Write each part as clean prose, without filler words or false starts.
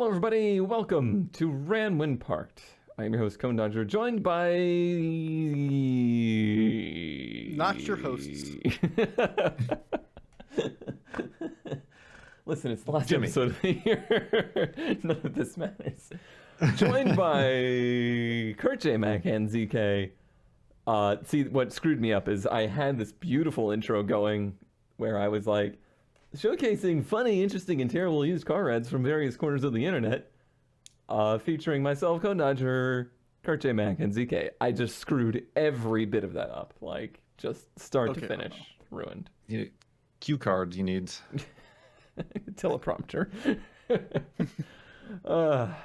Hello, everybody. Welcome to Ranwin Parked. I am your host, Cone Dodger, joined by... Not your hosts. Listen, it's the last Jimmy. episode of the year. None of this matters. Joined by Kurt J. Mac and ZK. See, what screwed me up is I had this beautiful intro going where I was like, showcasing funny, interesting, and terrible used car ads from various corners of the internet, featuring myself, Cone Dodger, Kurt J. Mac, and ZK. I just screwed every bit of that up, like just start to finish, ruined. Cue card you need. Teleprompter.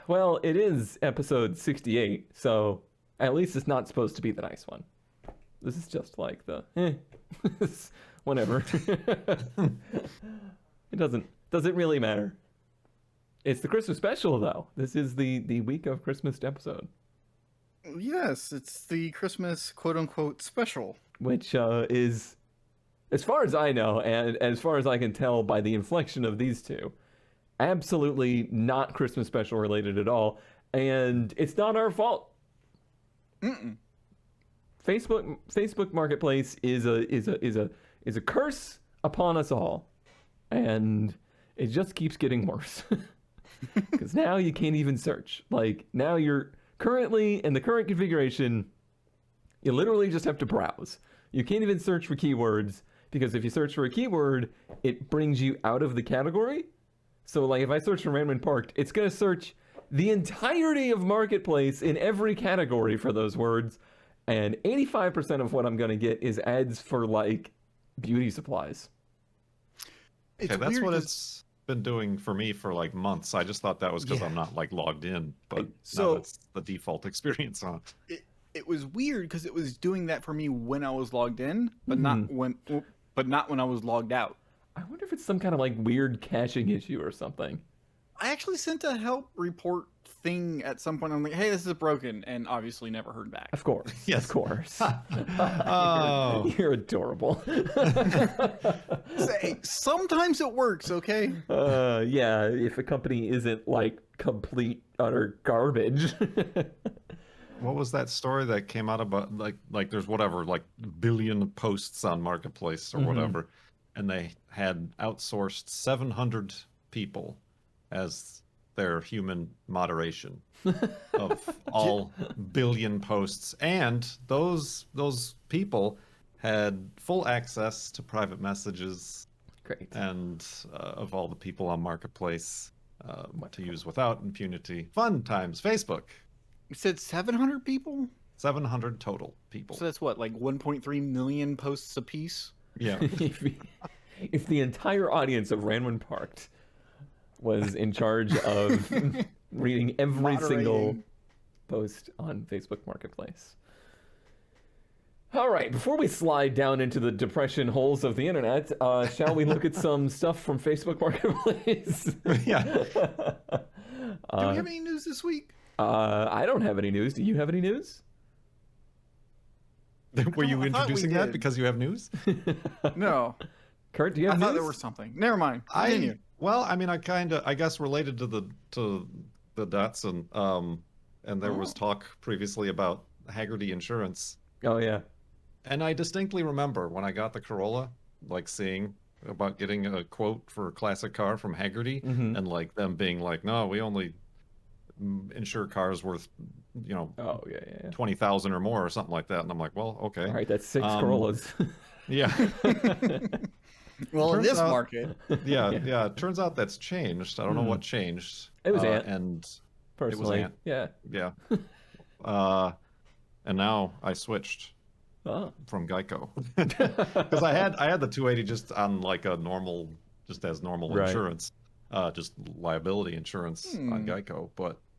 Well, it is episode 68, so at least it's not supposed to be the nice one. This is just like the whatever. It doesn't really matter. It's the Christmas special, though. This is the week of Christmas episode. Yes, it's the Christmas quote-unquote special. Which is, as far as I know, and as far as I can tell by the inflection of these two, absolutely not Christmas special related at all. And it's not our fault. Mm-mm. Facebook Marketplace is a curse upon us all, and it just keeps getting worse. Because now you can't even search. Like, now you're currently in the current configuration, you literally just have to browse. You can't even search for keywords, because if you search for a keyword, it brings you out of the category. So, like, if I search for Ranman Parked, it's going to search the entirety of Marketplace in every category for those words. And 85% of what I'm going to get is ads for, like, beauty supplies. Okay, that's what it's been doing for me for, like, months. I just thought that was because I'm not, like, logged in. But so now that's the default experience on it. It was weird because it was doing that for me when I was logged in, but not when I was logged out. I wonder if it's some kind of, like, weird caching issue or something. I actually sent a help report thing at some point. I'm like, hey, this is broken, and obviously never heard back. Of course. Yes. Of course. Oh. You're adorable. Say, sometimes it works, okay? Yeah, if a company isn't, like, complete, utter garbage. What was that story that came out about, like there's whatever, like, billion posts on Marketplace or whatever, and they had outsourced 700 people as their human moderation of all billion posts, and those people had full access to private messages. Great. And of all the people on Marketplace to use without impunity. Fun times. Facebook. You said 700 people? 700 total people. So that's what, like 1.3 million posts a piece? Yeah. If the entire audience of Ranwin Parked was in charge of reading every single post on Facebook Marketplace. All right, before we slide down into the depression holes of the internet, shall we look at some stuff from Facebook Marketplace? Yeah. Do we have any news this week? I don't have any news. Do you have any news? Were you I thought we introducing that did. because you have news? No. Kurt, do you have I news? thought there was something. Never mind. Continue. Well, I mean, I guess related to the Datsun, and there was talk previously about Haggerty Insurance. Oh, yeah. And I distinctly remember when I got the Corolla, like seeing about getting a quote for a classic car from Haggerty, and like them being like, no, we only insure cars worth, Oh, yeah. 20,000 or more or something like that. And I'm like, well, okay. All right, that's 6 Corollas. Yeah. Well, in Turns this out- market. Yeah. It turns out that's changed. I don't know what changed. It was Ant. And Personally. Ant. Yeah. yeah. And now I switched Oh. from Geico because I had the 280 just on like a normal, just as normal Right. insurance, just liability insurance on Geico,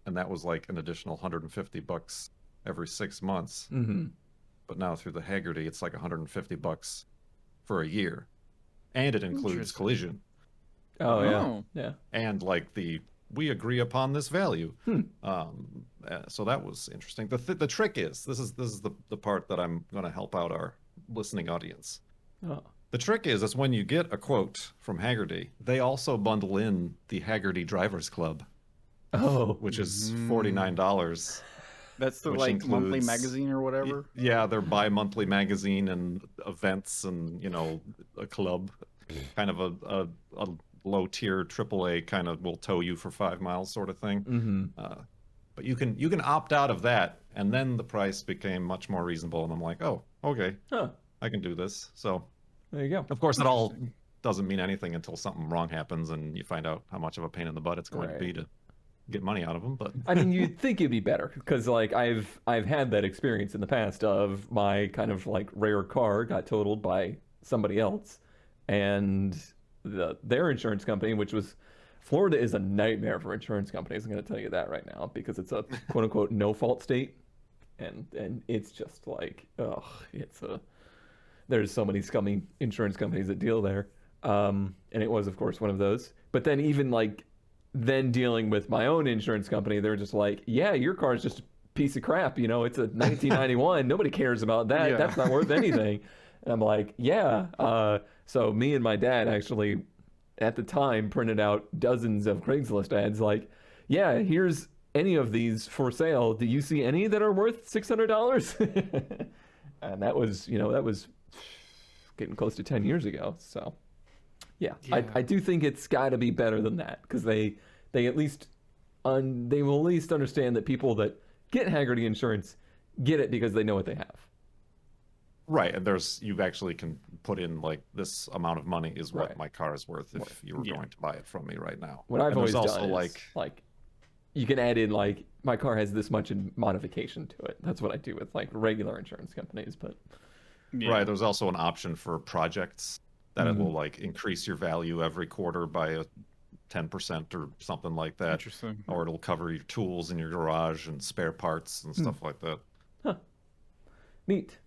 and that was like an additional $150 every 6 months. Mm-hmm. But now through the Haggerty, it's like $150 for a year, and it includes Interesting. collision Oh, yeah. Oh. Yeah. and like we agree upon this value. So that was interesting. The trick is this is the part that I'm going to help out our listening audience. Oh. The trick is when you get a quote from Haggerty, they also bundle in the Haggerty Drivers Club. Oh, which is $49. That's the Which like monthly includes- magazine or whatever. Yeah, their bi-monthly magazine and events and a club, kind of a low tier AAA kind of will tow you for 5 miles sort of thing. mm-hmm. But you can opt out of that, and then the price became much more reasonable, and I'm like, oh, okay, Huh. I can do this. So There you go. of course it all doesn't mean anything until something wrong happens and you find out how much of a pain in the butt it's going to be to get money out of them. But I mean, you'd think it'd be better because, like, I've had that experience in the past of my kind of like rare car got totaled by somebody else, and their insurance company, which was Florida, is a nightmare for insurance companies. I'm going to tell you that right now because it's a quote unquote no fault state, and it's just like there's so many scummy insurance companies that deal there, and it was of course one of those. But then even like. Then dealing with my own insurance company, they're just like, yeah, your car's just a piece of crap. It's a 1991. Nobody cares about that. Yeah. That's not worth anything. And I'm like, yeah. So me and my dad actually, at the time, printed out dozens of Craigslist ads like, yeah, here's any of these for sale. Do you see any that are worth $600? And that was getting close to 10 years ago. So. Yeah, I do think it's got to be better than that because they at least they will at least understand that people that get Haggerty insurance get it because they know what they have. right, and you actually can put in like this amount of money is what Right. my car is worth if you were going to buy it from me right now. What I've And always there's done also is like you can add in like my car has this much in modification to it. That's what I do with like regular insurance companies, but Yeah. Right, there's also an option for projects that it will like increase your value every quarter by a 10% or something like that. Interesting. Or it'll cover your tools in your garage and spare parts and stuff like that. neat.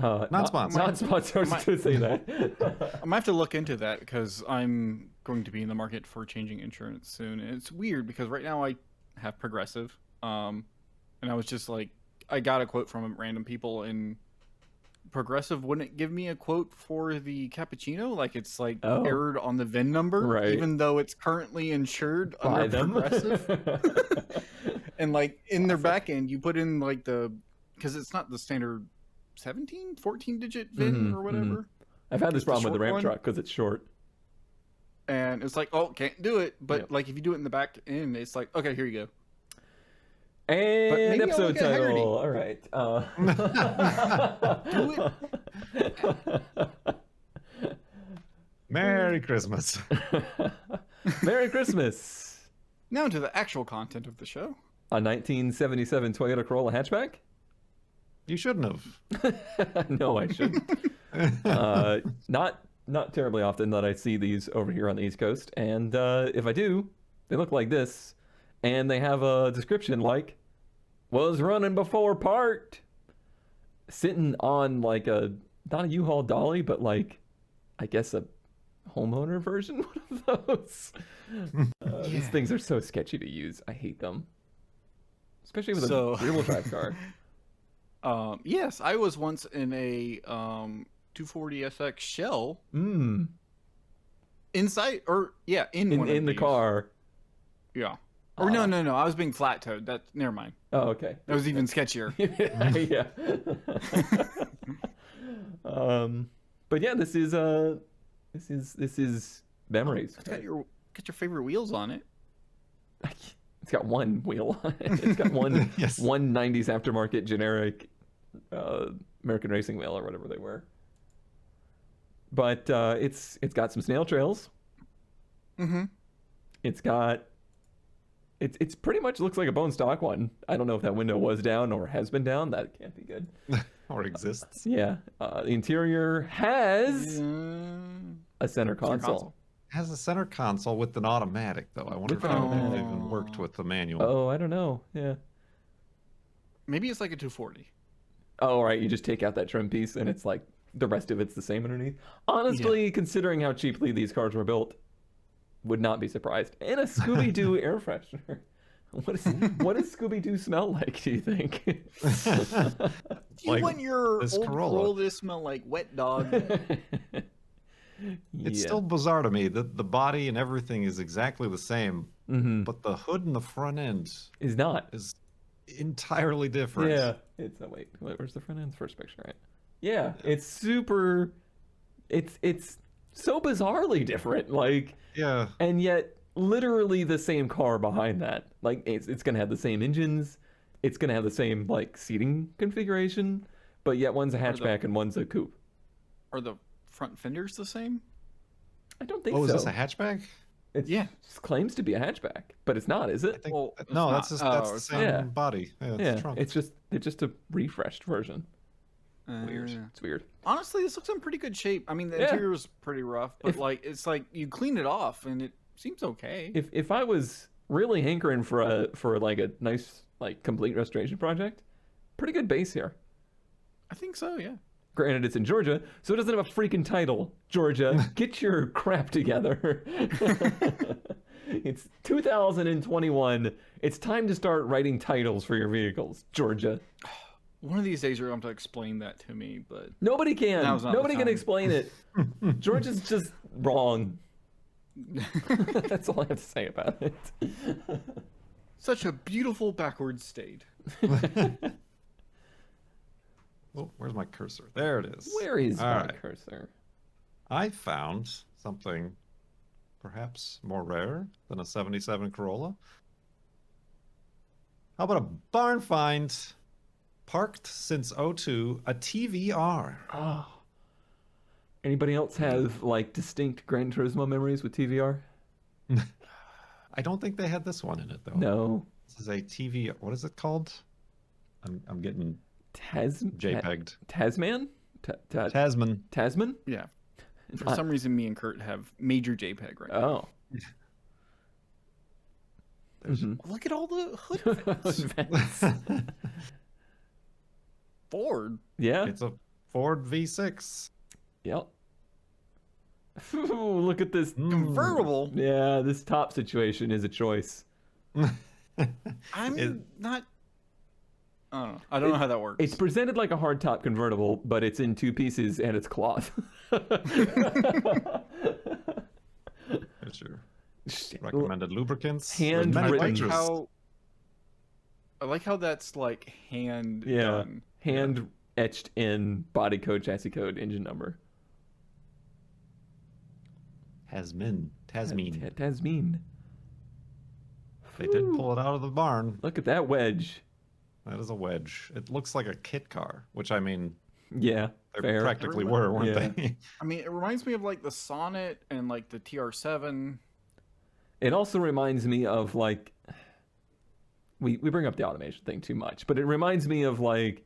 Non-sponsored. Not sponsored to say that. I might have to look into that because I'm going to be in the market for changing insurance soon. And it's weird because right now I have Progressive. And I was just like, I got a quote from random people and Progressive wouldn't give me a quote for the cappuccino. Like it's like errored on the VIN number, Right. even though it's currently insured By under them. Progressive. And like in their back end, you put in like because it's not the standard 14 digit VIN or whatever. I've had this It's the problem with the short ramp one. truck because it's short. And it's like, oh, can't do it. But Yep. like if you do it in the back end, it's like, okay, here you go. And maybe I'll episode look at Haggerty. title. All right. Do it. Merry Christmas. Merry Christmas. Now to the actual content of the show. A 1977 Toyota Corolla hatchback? You shouldn't have. No, I shouldn't. Not terribly often that I see these over here on the East Coast, and if I do, they look like this, and they have a description like, was running before parked, sitting on like not a U-Haul dolly, but like, I guess a homeowner version, one of those. These things are so sketchy to use. I hate them. Especially with a rear-wheel drive car. Yes, I was once in a 240SX shell. Inside, or yeah, in one of the these. car. Yeah. Or no, I was being flat-toed. Never mind. Oh, okay. That was even sketchier. Yeah. But yeah, this is memories. It's got your favorite wheels on it. It's got one wheel on it. It's got one Yes. one 90s aftermarket generic American racing wheel or whatever they were. But it's got some snail trails. Mm-hmm. It's pretty much looks like a bone stock one. I don't know if that window was down or has been down. That can't be good. Or exists. Yeah. The interior has a center console. Has a center console with an automatic, though. I wonder With if an it automatic. even worked with the manual. Oh, I don't know. Yeah. Maybe it's like a 240. Oh, right. You just take out that trim piece and it's like the rest of it's the same underneath. Honestly, considering how cheaply these cars were built, would not be surprised. And a Scooby-Doo air freshener. What does Scooby-Doo smell like, do you think? You Like want your this old Corolla. Corolla to smell like wet dog. It's Yeah. still bizarre to me that the body and everything is exactly the same, but the hood and the front end Is not. is entirely different. Yeah. It's wait, where's the front end? First picture, right? Yeah, it's super. It's so bizarrely different. Like, Yeah. and yet literally the same car behind that. Like, it's gonna have the same engines. It's gonna have the same like seating configuration, but yet one's a hatchback and one's a coupe. Are the front fenders the same? I don't think Oh, is so. this a hatchback? It Yeah. claims to be a hatchback, but it's not, is I it? think, Well, it's no, not. that's just, Oh, that's the it's same not. Yeah. body. Yeah, it's Yeah, a trunk. it's just a refreshed version. Weird. It's weird. Honestly, this looks in pretty good shape. I mean, the Yeah. interior is pretty rough, but If- like it's like you clean it off and it seems okay. If I was really hankering for like a nice like complete restoration project, pretty good base here. I think so, yeah. Granted, it's in Georgia, so it doesn't have a freaking title. Georgia, get your crap together. It's 2021. It's time to start writing titles for your vehicles, Georgia. One of these days you're going to have to explain that to me, but Nobody can. Now's not the Nobody can time. explain it. Georgia's just wrong. That's all I have to say about it. such a beautiful backwards state. Oh, where's my cursor? There it is. Where is All my right. cursor? I found something perhaps more rare than a 77 Corolla. How about a barn find? Parked since '02, a TVR. Oh. Anybody else have like distinct Gran Turismo memories with TVR? I don't think they had this one in it though. No. This is a TV. What is it called? I'm getting JPEG'd. Tasman? Tasman. Tasman? Yeah. For some reason, me and Kurt have major JPEG right now. Oh. Look at all the hood vents. Ford. Yeah. It's a Ford V6. Yep. Ooh, look at this. Convertible. Yeah, this top situation is a choice. I'm not. I don't know. I don't know how that works. It's presented like a hardtop convertible, but it's in two pieces and it's cloth. There's your recommended lubricants. Hand There's many written. pictures. I like how that's like hand Yeah. done. Hand etched in body code, chassis code, engine number. Tasmin. Tasmin. They did pull it out of the barn. Look at that wedge. That is a wedge. It looks like a kit car, which I mean, Yeah, they fair. practically were, weren't Yeah. they? I mean, it reminds me of like the Sonnet and like the TR7. It also reminds me of like we bring up the automation thing too much, but it reminds me of like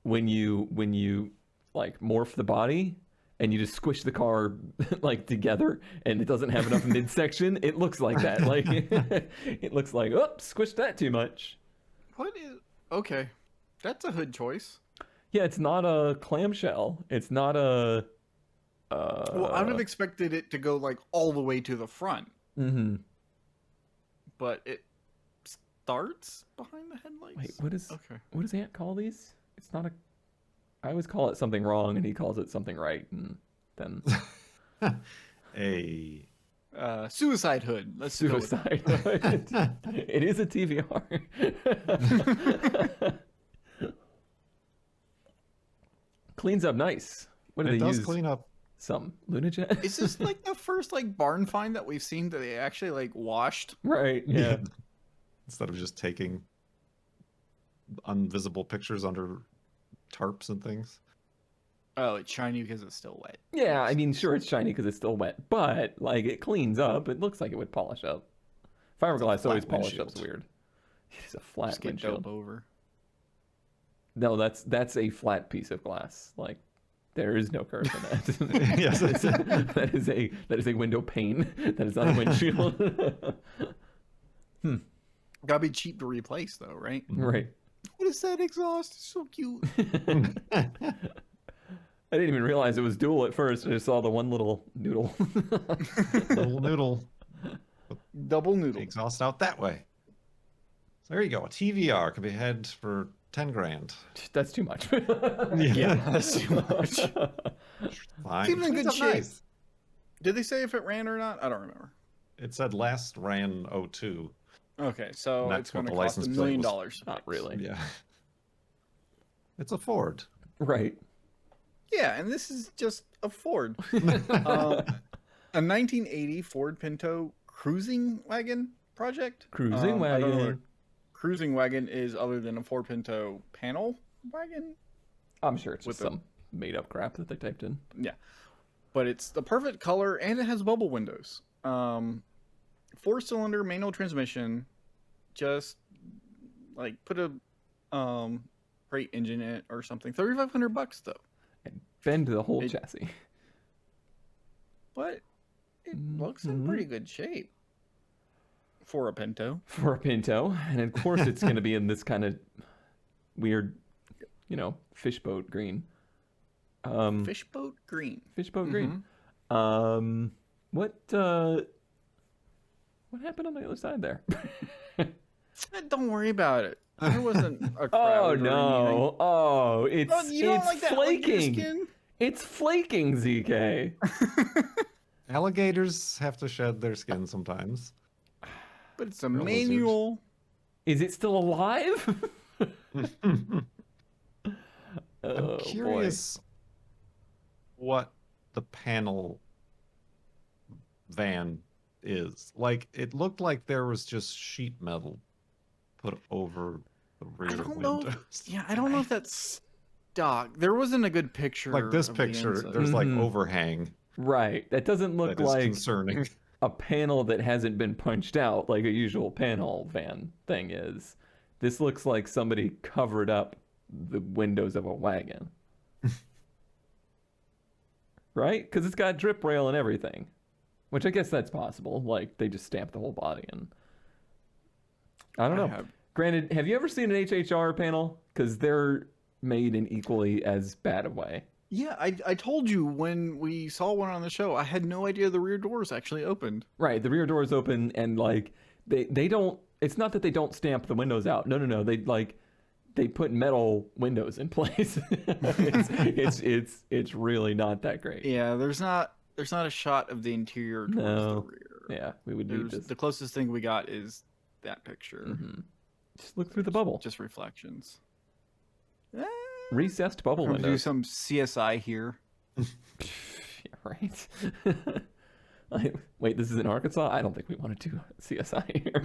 when you like morph the body and you just squish the car like together and it doesn't have enough midsection. It looks like that. Like it looks like, oops, squished that too much. What is? Okay, that's a hood choice. Yeah, it's not a clamshell. It's not a Well, I would have expected it to go like all the way to the front, mm-hmm. but it starts behind the headlights. Wait, Okay. what does Ant call these? It's not a. I always call it something wrong, and he calls it something right, and then A Suicide hood. Let's go with that. suicide. It is a TVR. Cleans up nice. What do it they does use? clean up. Some Lunajet. Is this like the first like barn find that we've seen that they actually like washed? Right. Yeah. Instead of just taking invisible pictures under tarps and things. Oh, it's shiny because it's still wet. Yeah. I mean, sure, it's shiny because it's still wet, but like it cleans up. It looks like it would polish up. Fiberglass always flat polish up's windshield. weird. It's a flat Just get windshield. dove over. No, that's a flat piece of glass. Like there is no curve in that. Yes. that is a window pane. That is not a windshield. Gotta be cheap to replace though, right? Right. What is that exhaust? It's so cute. I didn't even realize it was dual at first. I just saw the one little noodle. Little noodle Double noodle. exhaust out that way. So there you go. A TVR could be had for 10 grand. That's too much. Yeah, that's too much. Fine. Seems in Cleans good up shape. nice. Did they say if it ran or not? I don't remember. It said last ran '02. Okay, so That's it's going to what the cost license $1 plate million. was. Not really. Yeah. It's a Ford. Right. Yeah, and this is just a Ford. A 1980 Ford Pinto cruising wagon project. Cruising I don't know what a wagon. cruising wagon is other than a Ford Pinto panel wagon. I'm sure it's with just some made up crap that they typed in. Yeah, but it's the perfect color and it has bubble windows. 4-cylinder manual transmission. Just like put a freight engine in it or something. $3,500 though. And bend the whole It- chassis. But it looks in pretty good shape for a Pinto. For a Pinto. And of course it's going to be in this kind of weird, fishboat green. Fishboat green. Fishboat green. What happened on the other side there? Don't worry about it. There wasn't a crowd. Oh or no! anything. Oh, it's You don't it's like that on your flaking. skin? It's flaking, ZK. Alligators have to shed their skin sometimes. But it's a Real lizards. manual. Is it still alive? I'm Oh, curious what the panel van is. Like, it looked like there was just sheet metal put over the rear I don't know. windows. Yeah, I don't know if that's stock. There wasn't a good picture. Like this of the picture, inside. there's like Mhm. overhang. Right. That doesn't look That is like concerning. a panel that hasn't been punched out like a usual panel van thing is. This looks like somebody covered up the windows of a wagon. Right? Because it's got drip rail and everything. Which I guess that's possible. Like, they just stamped the whole body and... I don't know. Granted, have you ever seen an HHR panel? Because they're made in equally as bad a way. Yeah, I told you when we saw one on the show, I had no idea the rear doors actually opened. Right, the rear doors open and like they don't. It's not that they don't stamp the windows out. No. They put metal windows in place. it's really not that great. Yeah, there's not a shot of the interior towards No. the rear. Yeah, we would need this. The closest thing we got is that picture. Mhm. Just look through the bubble. Just reflections. Recessed bubble We'll do windows. some CSI here. Yeah, right. Wait, this is in Arkansas? I don't think we want to do CSI here.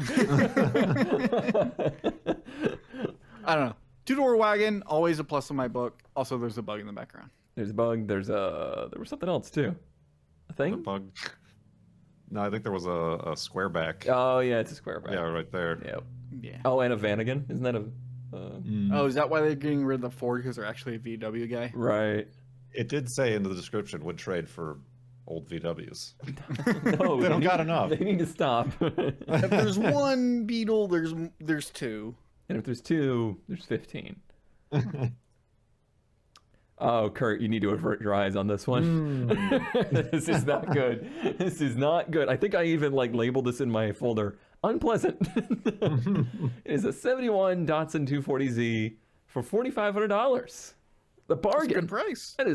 I don't know. 2-door wagon, always a plus in my book. Also, there's a bug in the background. There's a bug. There was something else too. A The thing? bug. No, I think there was a square back. Oh yeah, it's a square back. Yeah, right there. Yep. Yeah. Oh, and a Vanagon. Isn't that a? Oh, is that why they're getting rid of the Ford? Because they're actually a VW guy? Right. It did say in the description would trade for old VWs. No, They don't got enough. They need to stop. If there's one Beetle, there's two. And if there's two, there's 15. Oh, Kurt, you need to avert your eyes on this one. This is not good. This is not good. I think I even labeled this in my folder. Unpleasant. It is a 71 Datsun 240Z for $4,500. The bargain. That's a good price. That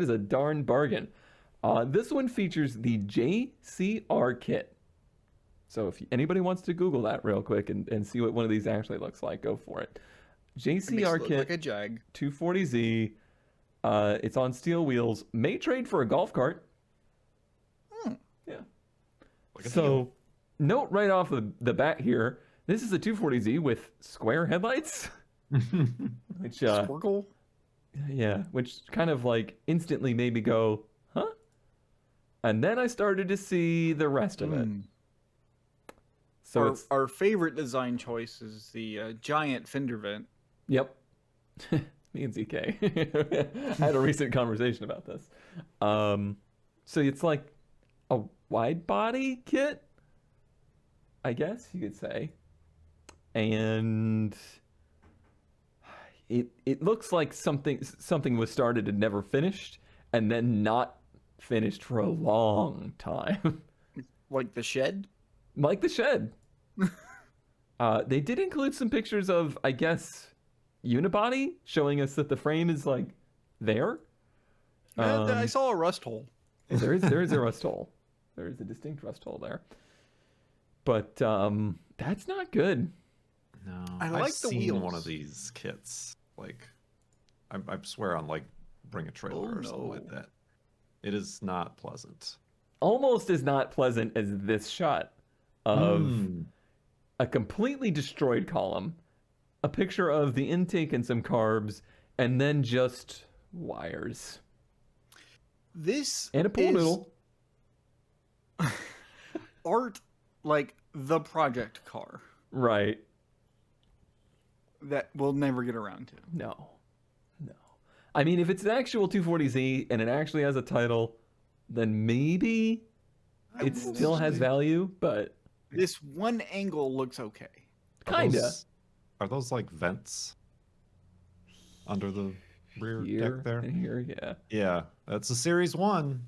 is a darn bargain. This one features the JCR kit. So if anybody wants to Google that real quick and see what one of these actually looks like, go for it. It makes it JCR look kit like a Jag. 240Z. It's on steel wheels. May trade for a golf cart. Yeah. Like a So, deal. note right off the bat here, this is a 240Z with square headlights. Which Squircle. yeah, which kind of instantly made me go, huh? And then I started to see the rest of it. So it's Our favorite design choice is the giant fender vent. yep. Me and ZK I had a recent conversation about this. So it's like a wide body kit, I guess you could say, and it looks like something was started and never finished, and then not finished for a long time. Like the shed? Like the shed. They did include some pictures of, I guess, unibody, showing us that the frame is there. I saw a rust hole. There is a rust hole. There is a distinct rust hole there. But that's not good. No, I I've like the seen one wheels. of these kits. Like, I swear on like Bring a Trailer or something like that. It is not pleasant. Almost as not pleasant as this shot of a completely destroyed column, a picture of the intake and some carbs, and then just wires. This And a pool is noodle. art like the project car Right. that we'll never get around to. No. I mean, if it's an actual 240Z and it actually has a title, then maybe it still has value, but This one angle looks okay. kinda. Are those like vents under the rear Here deck there? and here, yeah. Yeah, that's a Series 1.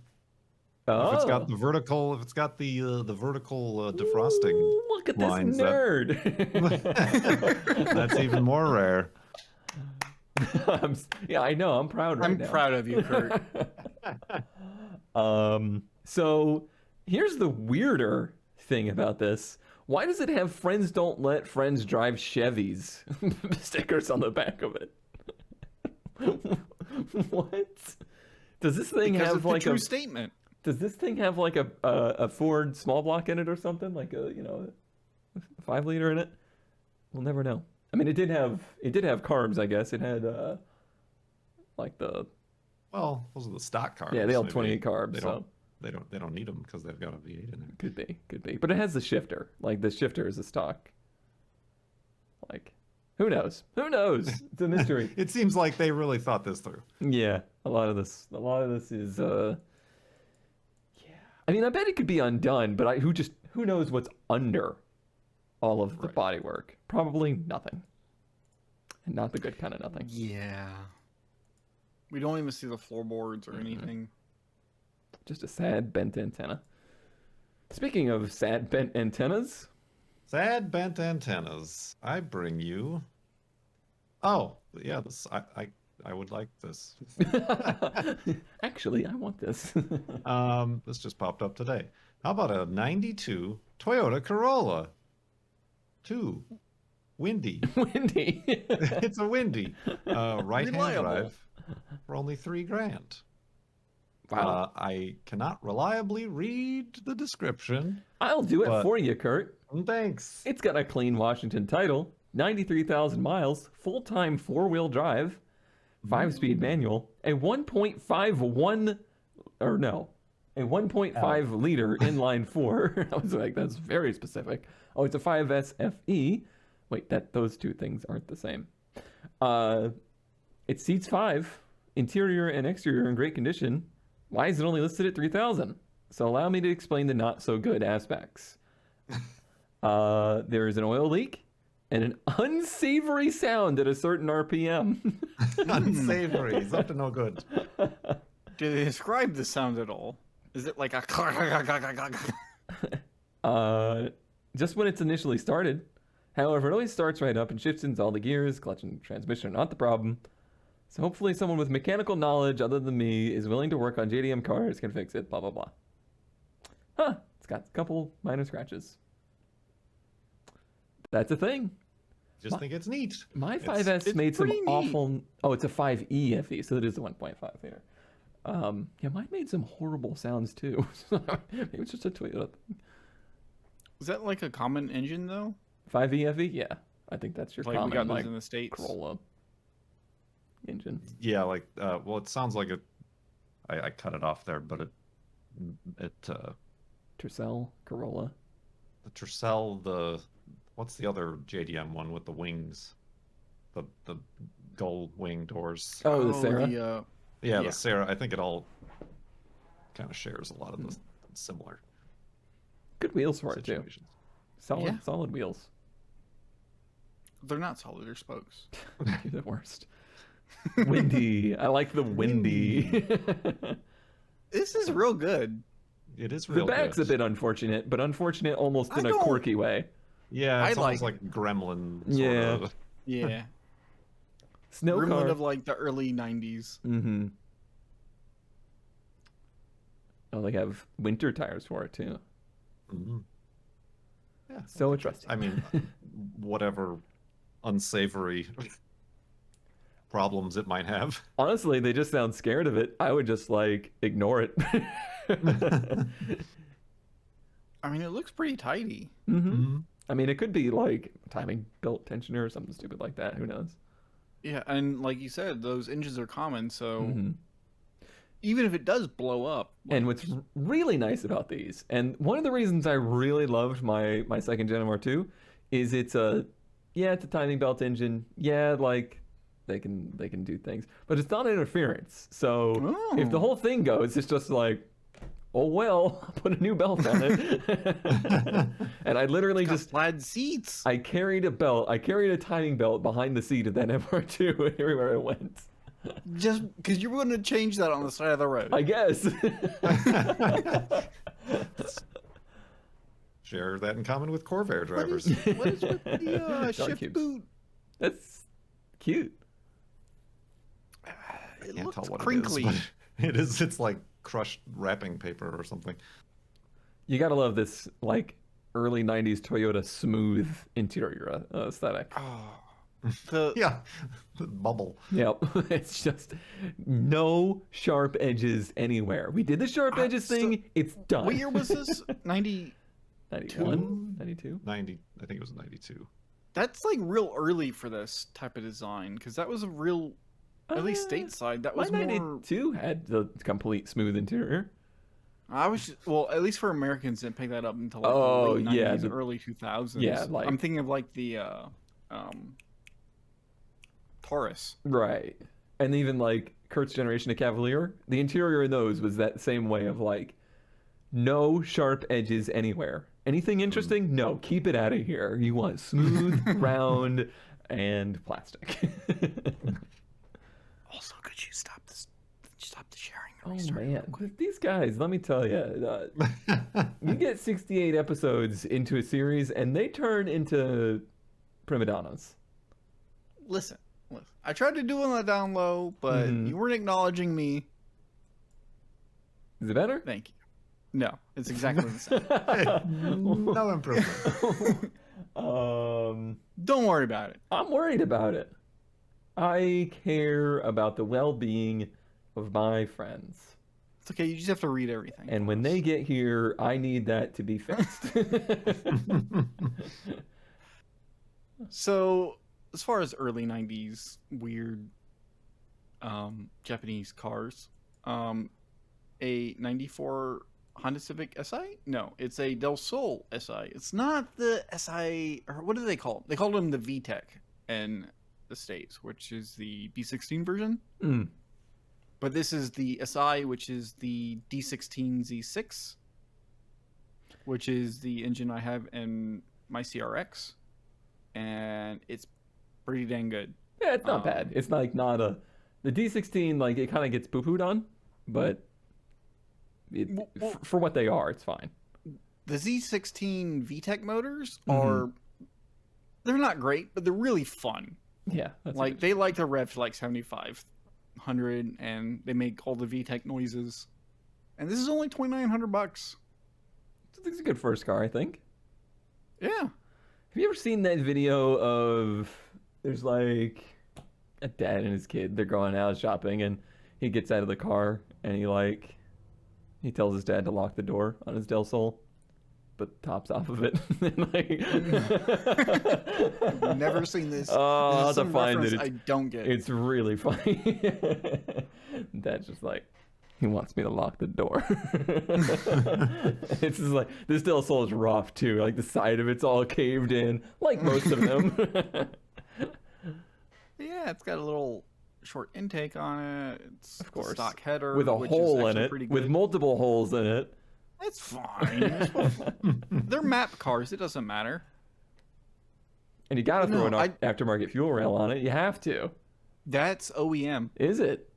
Oh, If it's got the vertical, defrosting, look at this lines, nerd. that's even more rare. Yeah, I know. I'm proud right I'm now. proud of you, Kurt. So here's the weirder thing about this. Why does it have "Friends don't let friends drive Chevys" stickers on the back of it? What? Does this thing Because have it's the like true a statement. Does this thing have like a Ford small block in it or something? Like a 5-liter in it? We'll never know. I mean, it did have carbs, I guess. It had like the Well, those are the stock cars. yeah, they all Maybe 28 carbs. They So don't need them because they've got a V8 in it. could be. But it has the shifter. Like the shifter is a stock. Like, who knows? Who knows? It's a mystery. It seems like they really thought this through. Yeah, a lot of this is yeah. I mean, I bet it could be undone, but who knows what's under all of the bodywork? Probably nothing. And not the good kind of nothing. Yeah. We don't even see the floorboards or anything. Just a sad bent antenna. Speaking of sad bent antennas, Sad bent antennas. I bring you. Oh, yeah. I would like this. actually, I want this. This just popped up today. How about a '92 Toyota Corolla? 2. Windy. Windy. It's a windy. Right-hand Reliable. drive for only $3,000. Wow. I cannot reliably read the description. I'll do it but- for you, Kurt. Thanks. It's got a clean Washington title, 93,000 miles, full-time 4-wheel drive, 5-speed manual, a 1.5 liter inline 4. I was like, that's very specific. Oh, it's a 5S FE. Wait, those two things aren't the same. It seats 5, interior and exterior in great condition. Why is it only listed at 3,000? So allow me to explain the not so good aspects. There is an oil leak and an unsavory sound at a certain RPM. Unsavory. It's up to no good. Do they describe the sound at all? Is it like a Just when it's initially started. However, it always starts right up and shifts into all the gears. Clutch and transmission are not the problem. So hopefully someone with mechanical knowledge other than me is willing to work on JDM cars, can fix it, blah, blah, blah. Huh, it's got a couple minor scratches. That's a thing. Just think it's neat. My It's- 5S it's made some pretty neat. awful... Oh, it's a 5E FE, so it is a 1.5 liter. Yeah, mine made some horrible sounds too. Maybe it's just a Toyota thing. Is that like a common engine though? 5E FE? Yeah. I think that's your Like we common got those like, in the States. Corolla engine. Yeah, like well, it sounds like it. I cut it off there, but it Tercel, Corolla. the Tercel, what's the other JDM one with the wings, the gull wing doors. Oh, the Sarah? Yeah, yeah. the Sarah. I think it all kind of shares a lot of the similar Good wheels for it too. situations. Solid wheels. They're not solid, they're spokes. You're the worst. Windy. I like the windy. This is real good. It is The real back's good. a bit unfortunate, but unfortunate almost in I a don't- quirky way. Yeah, it's I almost like like Gremlin. Yeah. Sort of. Yeah. Snow Gremlin car. of like the early 90s. Mm-hmm. Oh, they have winter tires for it too. Mhm. Yeah. So interesting. I mean, whatever unsavory problems it might have. Honestly, they just sound scared of it. I would just like ignore it. I mean, it looks pretty tidy. Mm-hmm. I mean, it could be like timing belt tensioner or something stupid like that. Who knows? Yeah, and like you said, those engines are common, so Mm-hmm. even if it does blow up. And what's really nice about these, and one of the reasons I really loved my second Gen MR2, is it's a timing belt engine. Yeah, like they can do things, but it's not interference. So if the Oh. whole thing goes, it's just like, oh well, put a new belt on it. And I literally Got just plaid seats. I carried a timing belt behind the seat of that MR2 everywhere I went. Just because you were going to change that on the side of the road. I guess. Share that in common with Corvair What drivers. is with the Dark shift cubes. boot? That's cute. It Can't looks tell what crinkly. it is. But it is. It's like crushed wrapping paper or something. You gotta love this like early '90s Toyota smooth interior aesthetic. The Yeah, bubble. Yep, it's just no sharp edges anywhere. We did the sharp edges so- thing. It's done. what year was this? 90. 91, 92. 90. I think it was 92. That's like real early for this type of design because that was a real, at least stateside. That was my more. 92 had the complete smooth interior. I was well, at least for Americans, didn't pick that up until like Oh, the late 90s yeah, and the- early 2000s. yeah, like- I'm thinking of like the Taurus. Right. And even like Kurt's generation of Cavalier, the interior in those was that same way of like no sharp edges anywhere. Anything interesting? No, keep it out of here. You want smooth, round, and plastic. Also, could you stop the sharing? Oh man, these guys, let me tell you, you get 68 episodes into a series and they turn into prima donnas. Listen. I tried to do it on the down low, but Mhm. you weren't acknowledging me. Is it better? Thank you. No, it's exactly the same. No improvement. Don't worry about it. I'm worried about it. I care about the well-being of my friends. It's okay. You just have to read everything. And when they get here, I need that to be fixed. So, as far as early 90s weird Japanese cars, a 94 Honda Civic SI? No, it's a Del Sol SI. It's not the SI, or what do they call it? They called them the VTEC in the States, which is the D16 version. Mm. But this is the SI, which is the D16Z6, which is the engine I have in my CRX. And it's pretty dang good. Yeah, it's not bad. It's like not a... The D16, like, it kind of gets poo-pooed on, but for what they are, it's fine. The Z16 VTEC motors are... They're not great, but they're really fun. Yeah. That's Like, they like to rev to like 7,500, and they make all the VTEC noises. And this is only $2,900. it's a good first car, I think. Yeah. Have you ever seen that video of... There's like a dad and his kid. They're going out shopping, and he gets out of the car, and he tells his dad to lock the door on his Del Sol, but tops off of it. And I've never seen this. Oh, This I'll is have to some find reference it. I don't get. It's really funny. Dad's just like, he wants me to lock the door. It's just like, this Del Sol is rough too. Like the side of it's all caved in, like most of them. Yeah, it's got a little short intake on it. It's Of course. a stock header With a which is hole in actually it, pretty with good. multiple holes in it. It's fine. They're map cars. It doesn't matter. And you gotta throw No, an aftermarket fuel rail on it. You have to. That's OEM. Is it?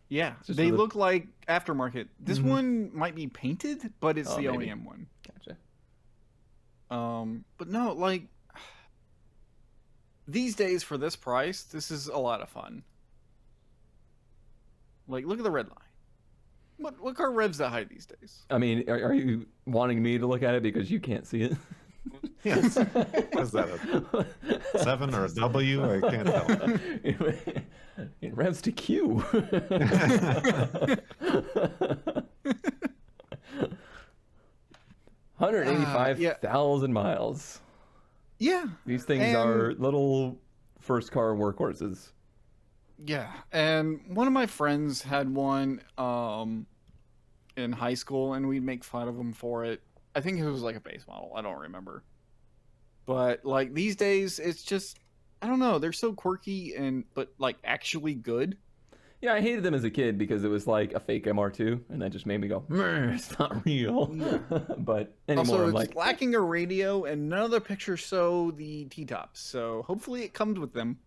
Yeah, Just they for the- look like aftermarket. This Mhm. one might be painted, but it's Oh, the maybe. OEM one. Gotcha. But no, like these days for this price, this is a lot of fun. Like, look at the red line. What car revs that high these days? I mean, are you wanting me to look at it because you can't see it? Yes. What is that? A 7 or a W? I can't tell. It revs to Q. 185,000 miles. Yeah. These things are little first car workhorses. Yeah, and one of my friends had one in high school, and we'd make fun of him for it. I think it was like a base model. I don't remember. But like these days, it's just I don't know. They're so quirky but like actually good. Yeah, I hated them as a kid because it was like a fake MR2, and that just made me go, it's not real. Yeah. But anymore, Also, I'm it's like, lacking a radio, and none of the pictures show the T-tops. So hopefully, it comes with them.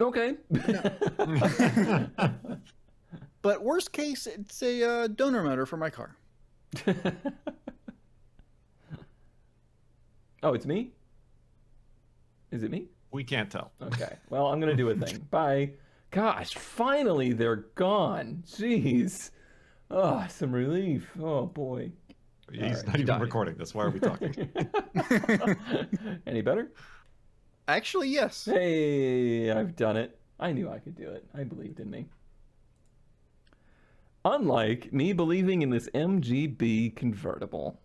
okay. But worst case, it's a donor motor for my car. Oh, it's me? Is it me? We can't tell. Okay. Well, I'm going to do a thing. Bye. Gosh, finally they're gone. Jeez. Oh, some relief. Oh, boy. He's right, not even died. recording this. Why are we talking? Any better? Actually, yes. Hey, I've done it. I knew I could do it. I believed in me. Unlike me believing in this MGB convertible,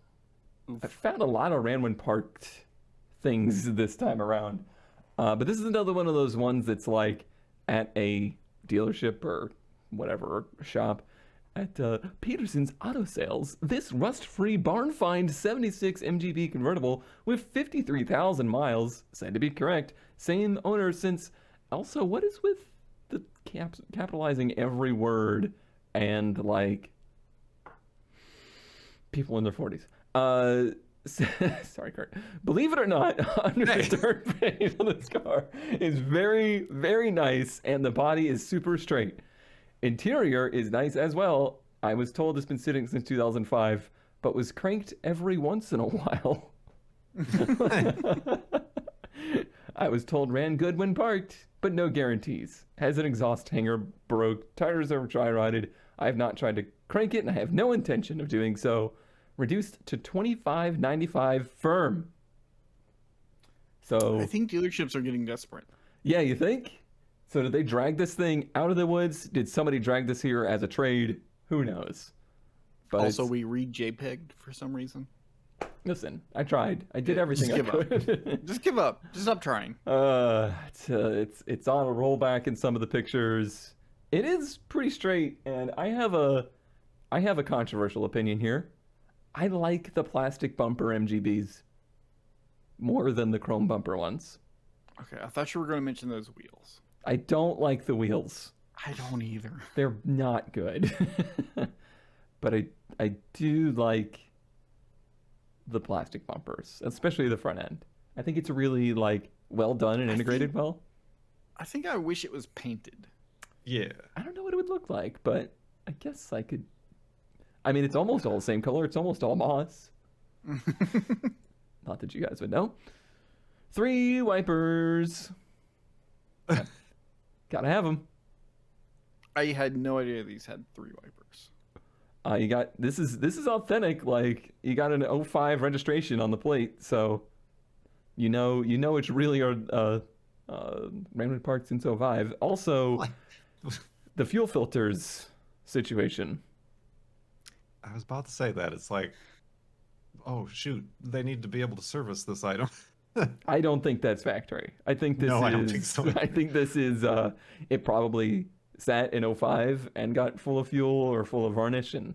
I found a lot of random parked things this time around. But this is another one of those ones that's like at a dealership or whatever shop at Peterson's Auto Sales. This rust-free barn find 76 MGB convertible with 53,000 miles, said to be correct, same owner since. Also, what is with the capitalizing every word and like people in their 40s? Sorry, Kurt. Believe it or not, under the third page on this car is very, very nice, and the body is super straight. Interior is nice as well. I was told it's been sitting since 2005, but was cranked every once in a while. I was told ran good when parked, but no guarantees. Has an exhaust hanger broke, tires are dry rotted. I have not tried to crank it, and I have no intention of doing so. Reduced to $25.95 firm. So I think dealerships are getting desperate. yeah, you think? So did they drag this thing out of the woods? Did somebody drag this here as a trade? Who knows? But Also, we read JPEG for some reason. listen, I tried. I did everything I give up. could. Just give up. Just stop trying. It's on a rollback in some of the pictures. It is pretty straight, and I have a controversial opinion here. I like the plastic bumper MGBs more than the chrome bumper ones. Okay, I thought you were going to mention those wheels. I don't like the wheels. I don't either. They're not good. But I do like the plastic bumpers, especially the front end. I think it's really like well done and integrated well. I think I wish it was painted. Yeah. I don't know what it would look like, but I guess I could. I mean, it's almost all the same color. It's almost all moss. Not that you guys would know. 3 wipers. Gotta have them. I had no idea these had 3 wipers. You got this is authentic. Like you got an 05 registration on the plate, so you know it's really random parts since 05. Also, the fuel filters situation. I was about to say that. It's like, oh, shoot. They need to be able to service this item. I don't think that's factory. I think this is. I don't think so. I think this is. It probably sat in 05 and got full of fuel or full of varnish, and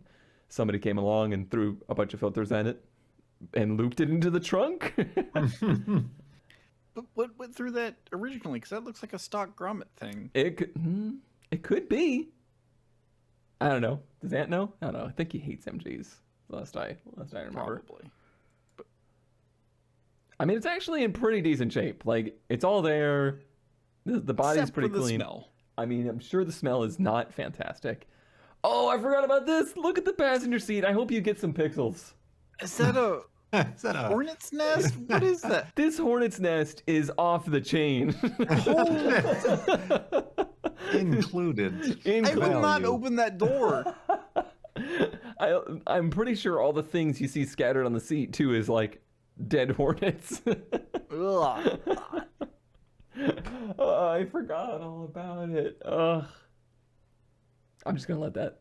somebody came along and threw a bunch of filters at it and looped it into the trunk. But what went through that originally? Because that looks like a stock grommet thing. It could be. I don't know. Does Ant know? I don't know. I think he hates MGs. Last I remember. Probably. I mean, it's actually in pretty decent shape. Like it's all there. The body's Except pretty for the clean. smell. I mean, I'm sure the smell is not fantastic. Oh, I forgot about this. Look at the passenger seat. I hope you get some pixels. Is that a Is that a hornet's nest? What is that? This hornet's nest is off the chain. included? I would not value. open that door. I'm pretty sure all the things you see scattered on the seat too is like dead hornets. Ugh. Oh, I forgot all about it. Ugh. I'm just gonna let that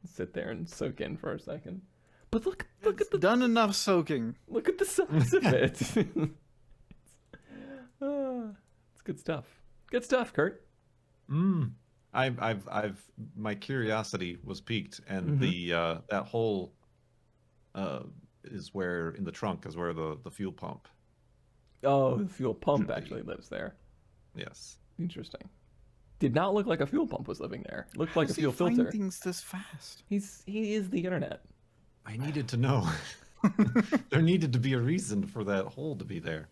sit there and soak in for a second. But look at the Done enough soaking. look at the size of it. It's good stuff. Good stuff, Kurt. I've my curiosity was piqued, and the that hole is where in the trunk is where the fuel pump. Oh, the fuel pump Should be. actually lives there. Yes. Interesting. Did not look like a fuel pump was living there. Looked How like a does he fuel find filter. things this fast? He is the internet. I needed to know. There needed to be a reason for that hole to be there.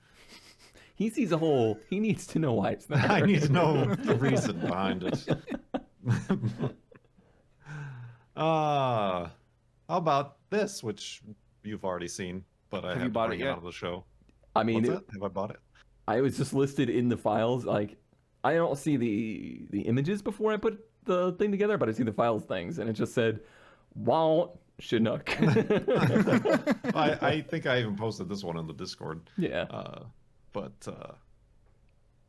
He sees a hole. He needs to know why it's there. I need to know the reason behind it. How about this, which you've already seen, but I Have have you to bought bring it it yet? out of the show. I mean, What's it? Have I bought it? I was just listed in the files. Like, I don't see the images before I put the thing together, but I see the files things, and it just said, "Wow, Chinook." I think I even posted this one in the Discord. Yeah. But a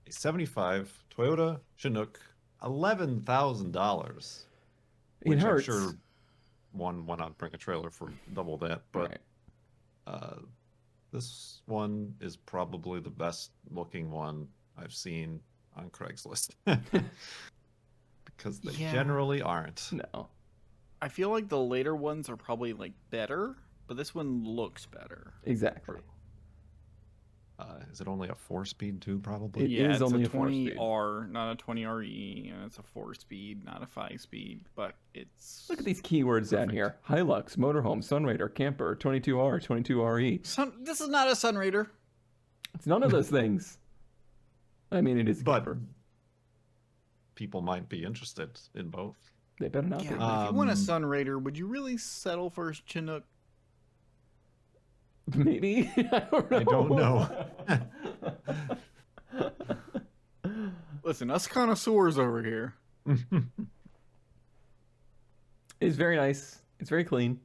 75 Toyota Chinook, $11,000. It Which I'm hurts. sure one went out and bring a trailer for double that. But Right. this one is probably the best looking one I've seen on Craigslist. Because they Yeah. generally aren't. No. I feel like the later ones are probably like better, but this one looks better. Exactly. Is it only a 4-speed too, probably? It Yeah, is it's only a a 4-speed. 20R, not a 20RE, and it's a 4-speed, not a 5-speed, but it's... Look at these keywords down Perfect. here: Hilux, motorhome, Sunraider, camper, 22R, 22RE. This is not a Sunraider. It's none of those things. I mean, it is a But camper. people might be interested in both. They better not Yeah, be. but if you want a Sunraider, would you really settle for a Chinook? Maybe. I don't know. Listen, us connoisseurs over here. It's very nice. It's very clean.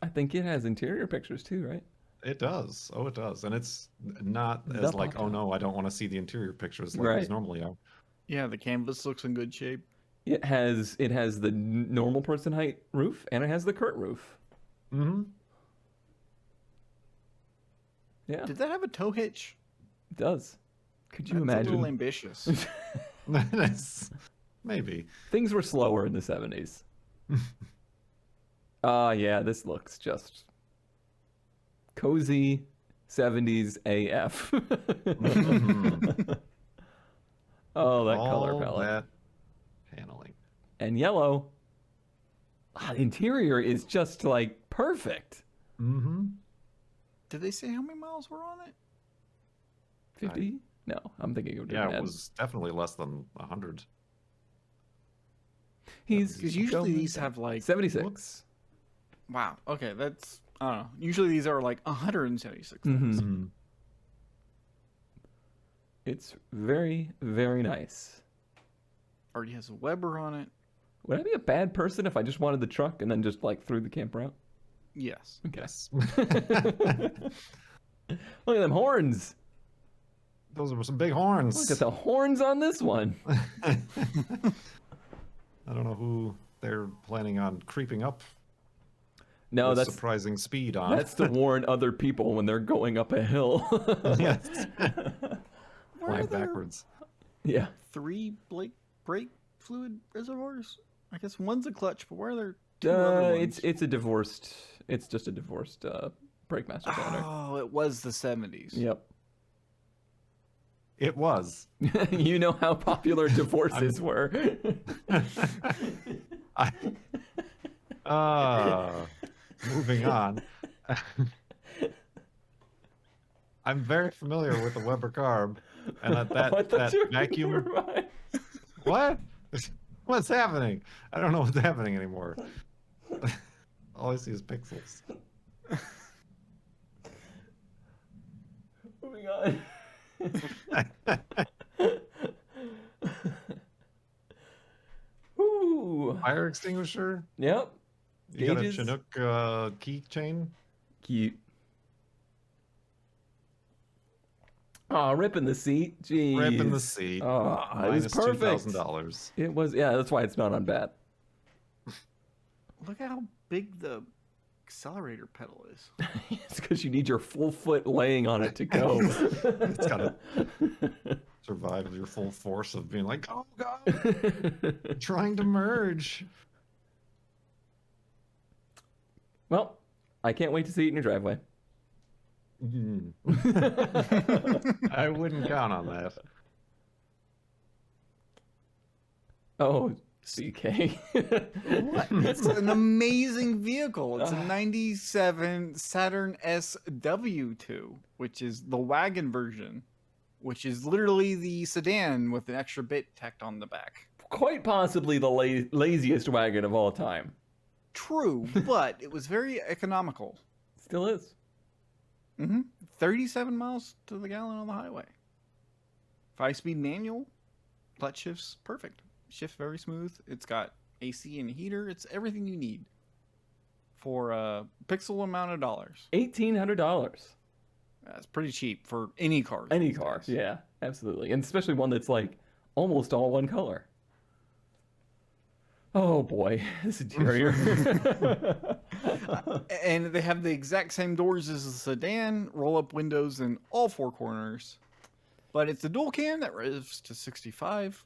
I think it has interior pictures too, right? It does. Oh, it does. And it's not The as like, pop-top. oh no, I don't want to see the interior pictures like Right. these normally are. Yeah, the canvas looks in good shape. It has the normal person height roof, and it has the Kurt roof. Mm-hmm. Yeah, Did that have a tow hitch? it does. Could you That's a little imagine? ambitious. That's maybe. Things were slower in the 70s. Yeah, this looks just cozy 70s AF. Oh, that color All palette. that paneling. And yellow. The interior is just like perfect. Mm-hmm. Did they say how many miles were on it? 50? No, I'm thinking of Yeah, different it ads. was definitely less than 100. He's Because usually these have like 76. wow. Okay, that's I don't know. Usually these are like 176. Mhm. It's very, very nice. Already has a Weber on it. Would I be a bad person if I just wanted the truck and then just like threw the camper out? Yes. Okay. Yes. Look at them horns. Those are some big horns. Look at the horns on this one. I don't know who they're planning on creeping up No, with that's surprising speed on. that's to warn other people when they're going up a hill. Yes. Why are Flying there backwards. Yeah. 3 brake fluid reservoirs? I guess one's a clutch, but why are there 2 other ones? It's just a divorced brake master cylinder. Oh, it was the 70s. Yep. It was. You know how popular divorces were. Moving on. I'm very familiar with the Weber carb, and I that thought you were vacuum. right. What? What's happening? I don't know what's happening anymore. All I see is pixels. Moving on. Ooh. Fire extinguisher? Yep. You got a Gauges? Chinook keychain? Cute. Oh, ripping the seat. Jeez. Ripping the seat. Oh, it was Minus perfect. $2,000. It was, yeah, that's why it's not on bad. Look at how big the accelerator pedal is. It's because you need your full foot laying on it to go. It's got to survive your full force of being like, oh god, trying to merge. Well, I can't wait to see it in your driveway. I wouldn't count on that. Oh, CK. What? It's an amazing vehicle. It's a 97 Saturn SW2, which is the wagon version, which is literally the sedan with an extra bit tacked on the back. Quite possibly the laziest wagon of all time. True, but it was very economical. Still is. 37 miles to the gallon on the highway. 5-speed manual, clutch shifts perfect. Shift very smooth. It's got AC and heater. It's everything you need for a pixel amount of dollars. $1,800. That's pretty cheap for any car. Any car, yeah, absolutely, and especially one that's like almost all one color. Oh boy, this interior. And they have the exact same doors as a sedan, roll-up windows in all four corners. But it's a dual cam that revs to 65.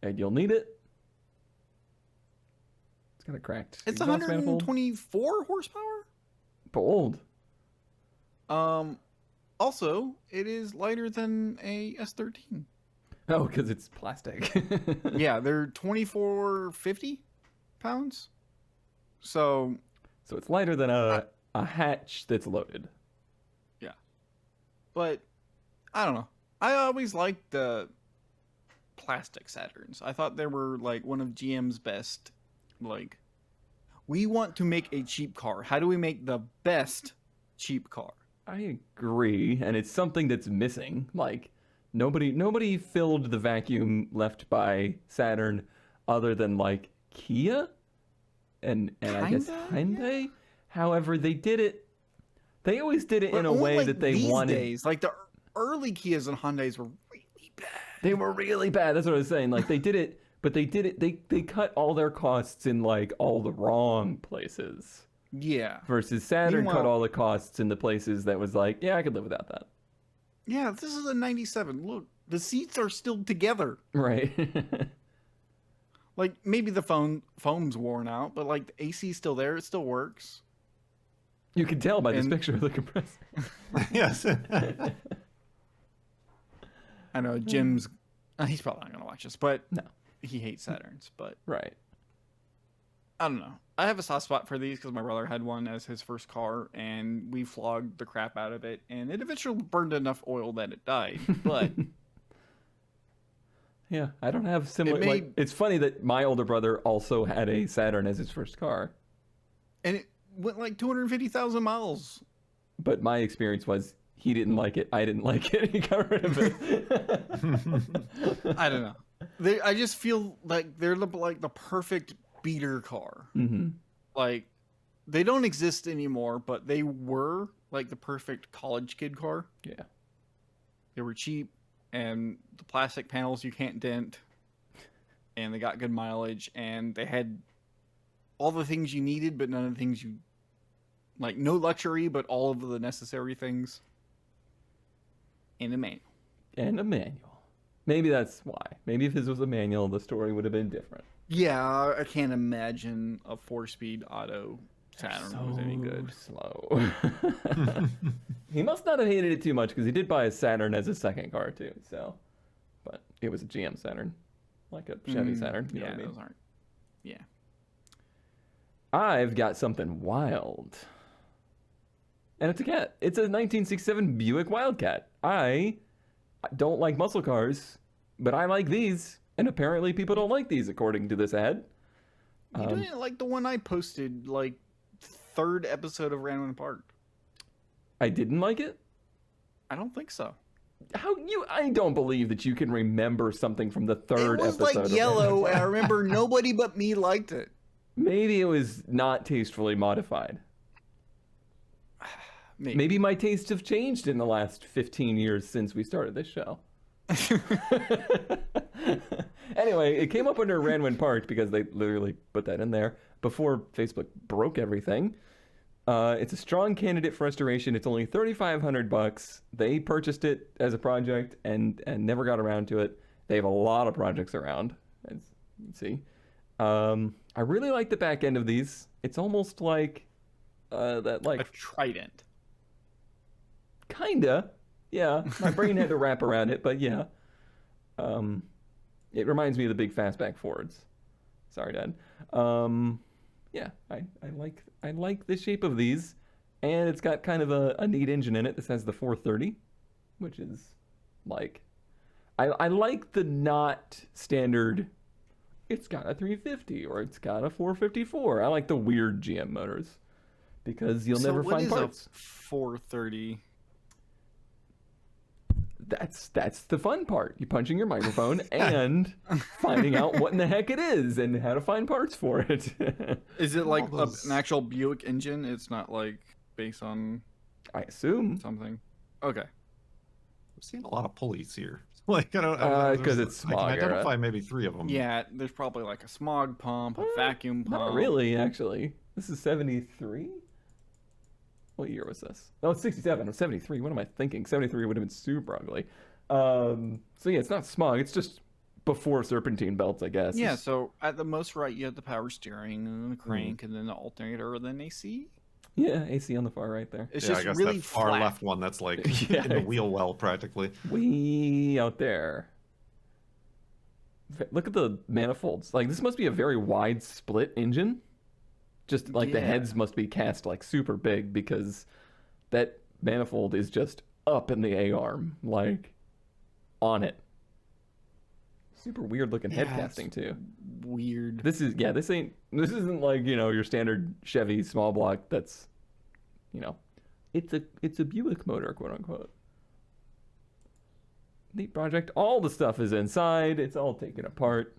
And you'll need it. It's got a cracked. It's exhaust manifold. 124 horsepower. Bold. Also, it is lighter than a S13. Oh, because it's plastic. Yeah, they're 2450 pounds. So it's lighter than a hatch that's loaded. yeah, but I don't know. I always liked the plastic Saturns. I thought they were like one of GM's best. Like, we want to make a cheap car. How do we make the best cheap car? I agree, and it's something that's missing. Like, nobody filled the vacuum left by Saturn, other than like Kia, and I guess Hyundai. Yeah. However, they did it. They always did it But in a only, way like, that they these wanted. days, like the early Kias and Hyundais were really bad. They were really bad. That's what I was saying. Like, they did it, but they did it. They cut all their costs in like all the wrong places. Yeah. Versus Saturn cut Meanwhile- all the costs in the places that was like, yeah, I could live without that. Yeah, this is a 97. Look, the seats are still together. Right. Like, maybe the foam's worn out, but like the AC's still there. It still works. You can tell by this And- picture of the compressor. Yes. I know Jim's. He's probably not gonna watch this, but No. he hates Saturns. But Right. I don't know. I have a soft spot for these because my brother had one as his first car, and we flogged the crap out of it, and it eventually burned enough oil that it died. But Yeah, I don't have similar. It like, made- it's funny that my older brother also had a Saturn as his first car, and it went like 250,000 miles. but my experience was he didn't like it. I didn't like it. He got rid of it. I don't know. I just feel like they're like the perfect beater car. Mm-hmm. Like, they don't exist anymore, but they were like the perfect college kid car. Yeah. They were cheap, and the plastic panels you can't dent, and they got good mileage, and they had all the things you needed, but none of the things you like. No luxury, but all of the necessary things. In a manual. And a manual. Maybe that's why. Maybe if his was a manual, the story would have been different. Yeah, I can't imagine a 4-speed auto Saturn was any good. Slow. He must not have hated it too much because he did buy a Saturn as a second car too. So, but it was a GM Saturn, like a Chevy Saturn. You know Yeah, what I mean? those aren't. Yeah. I've got something wild. And it's a cat. It's a 1967 Buick Wildcat. I don't like muscle cars, but I like these. And apparently people don't like these, according to this ad. You didn't like the one I posted, like, third episode of Random Apart. I didn't like it? I don't think so. I don't believe that you can remember something from the third It was episode. like of yellow, Random and I remember nobody but me liked it. Maybe it was not tastefully modified. Maybe my tastes have changed in the last 15 years since we started this show. Anyway, it came up under Randwin Parked because they literally put that in there before Facebook broke everything. It's a strong candidate for restoration. It's only $3,500. They purchased it as a project and never got around to it. They have a lot of projects around, as you can see. I really like the back end of these. It's almost like that, like A trident. kinda, yeah. My brain had to wrap around it, but yeah. It reminds me of the big fastback Fords. Sorry, Dad. Yeah, I like the shape of these, and it's got kind of a neat engine in it. This has the 430, which is like, I like the not standard. It's got a 350 or it's got a 454. I like the weird GM motors because you'll never find parts. A 430? That's the fun part. You punching your microphone and finding out what in the heck it is and how to find parts for it. Is it like an actual Buick engine? It's not like based on I assume. something. Okay. I've seen a lot of pulleys here. Like I don't Because it's smog I can era. identify maybe 3 of them. Yeah, there's probably like a smog pump, a vacuum pump. Not really, actually. This is 73? What year was this? Oh, it's 67. It's 73. What am I thinking? 73 would have been super ugly. So yeah, it's not smog. It's just before serpentine belts, I guess. Yeah, so at the most right, you have the power steering and then the crank and then the alternator and then AC. Yeah, AC on the far right there. It's Yeah, I just guess really that far flat. left one that's like Yeah. in the wheel well practically. Way out there. Look at the manifolds. Like, this must be a very wide split engine. Just like the Yeah. heads must be cast like super big because that manifold is just up in the A-arm, like on it. Super weird looking head Yeah, casting too. Weird. This isn't like, your standard Chevy small block that's, it's a Buick motor, quote unquote. Neat project. All the stuff is inside. It's all taken apart.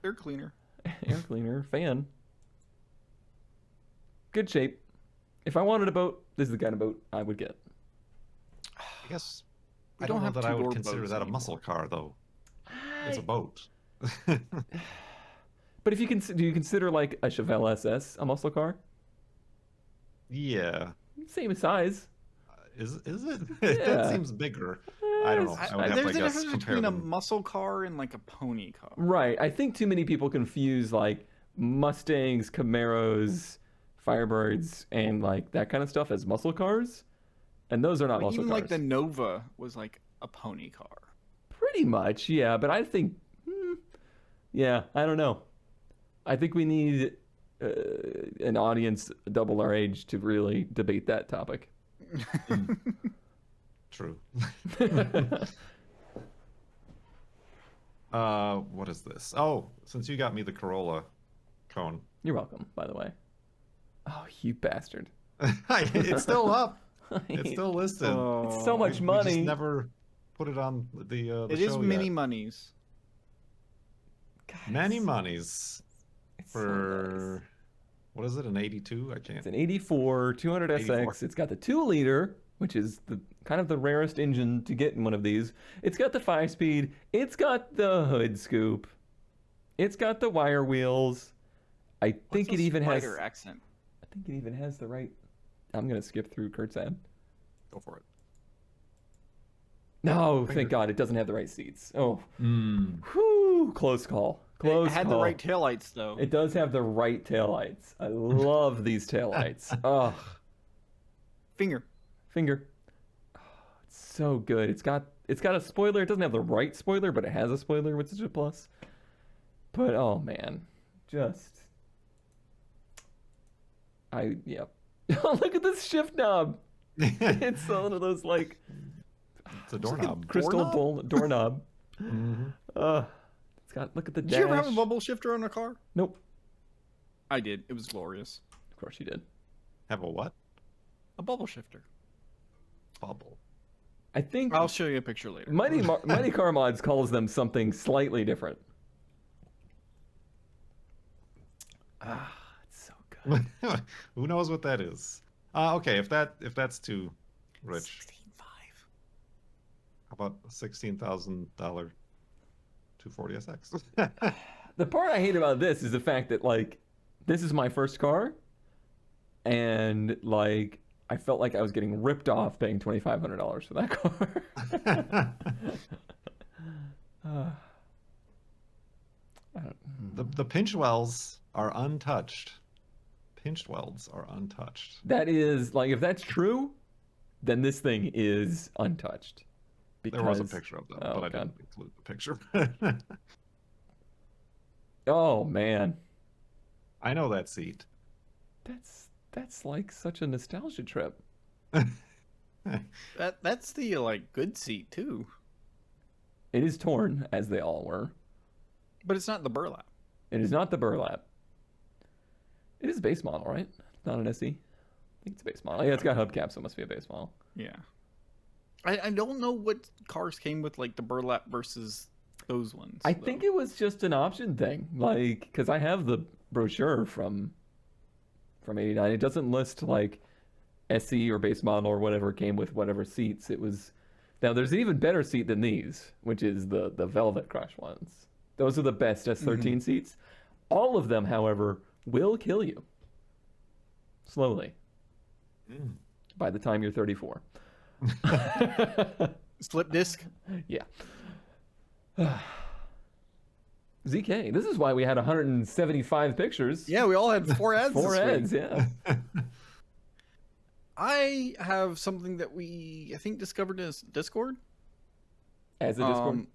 Air cleaner. Air cleaner, fan. Good shape. If I wanted a boat, this is the kind of boat I would get. I guess We I don't don't know have that I would two-door consider boats that a anymore. muscle car though. It's a boat. But if you do you consider like a Chevelle SS a muscle car? Yeah. Same size. Is it? Yeah. That seems bigger. I don't know. I would have There's to a guess difference compare between a them. muscle car and like a pony car. Right. I think too many people confuse like Mustangs, Camaros, Firebirds, and like that kind of stuff as muscle cars. And those are not Like, muscle even cars. like the Nova was like a pony car. Pretty much, yeah. But I think, yeah, I don't know. I think we need an audience double our age to really debate that topic. True. What is this? Oh, since you got me the Corolla cone. You're welcome, by the way. Oh, you bastard. It's still up. It's still listed. It's so much We money. just never put it on the It show is mini yet. monies. God, Many it's- monies it's so for nice. what is it? An 82? I can't. It's an 84 200 SX. 84. It's got the 2-liter, which is the kind of the rarest engine to get in one of these. It's got the 5-speed. It's got the hood scoop. It's got the wire wheels. I think What's it a even has. spider accent. I think it even has the right. I'm gonna skip through Kurt's ad. Go for it. No, Finger. thank God, it doesn't have the right seats. Oh, Mm. whew, close call. Close It had call. the right taillights though. It does have the right taillights. I love these taillights. Oh, Finger. finger. Oh, it's so good. It's got a spoiler. It doesn't have the right spoiler, but it has a spoiler, which is a plus. But oh man, just yeah. Oh, look at this shift knob. It's one of those like It's a doorknob. crystal doorknob. Mhm. It's got. Look at the Did dash. you ever have a bubble shifter on a car? Nope. I did. It was glorious. Of course you did. Have a what? A bubble shifter. Bubble. I think I'll show you a picture later. Mighty Car Mods calls them something slightly different. Ah, it's so good. Who knows what that is? Okay, if that's too rich, 16.5. how about $16,000 240SX? The part I hate about this is the fact that like this is my first car, and like I felt like I was getting ripped off paying $2,500 for that car. The pinch welds are untouched. Pinched welds are untouched. That is like if that's true, then this thing is untouched. There was a picture of them, Oh, but I God. didn't include the picture. Oh man, I know that seat. that's like such a nostalgia trip. That's the like good seat too, It is torn, as they all were. but it's not the burlap. It is not the burlap. It is a base model, right? Not an SE. I think it's a base model. Yeah, it's got hubcaps, so it must be a base model. Yeah. I don't know what cars came with like the burlap versus those ones. I think it was just an option thing, like because I have the brochure from '89. It doesn't list like SE or base model or whatever came with whatever seats. It was now there's an even better seat than these, which is the Velvet Crush ones. Those are the best S13 seats. All of them, however, will kill you slowly by the time you're 34. slip disc. Yeah. ZK, this is why we had 175 pictures. Yeah, we all had 4 ads. Four this week. ads, yeah. I have something that I think discovered as Discord. As a Discord.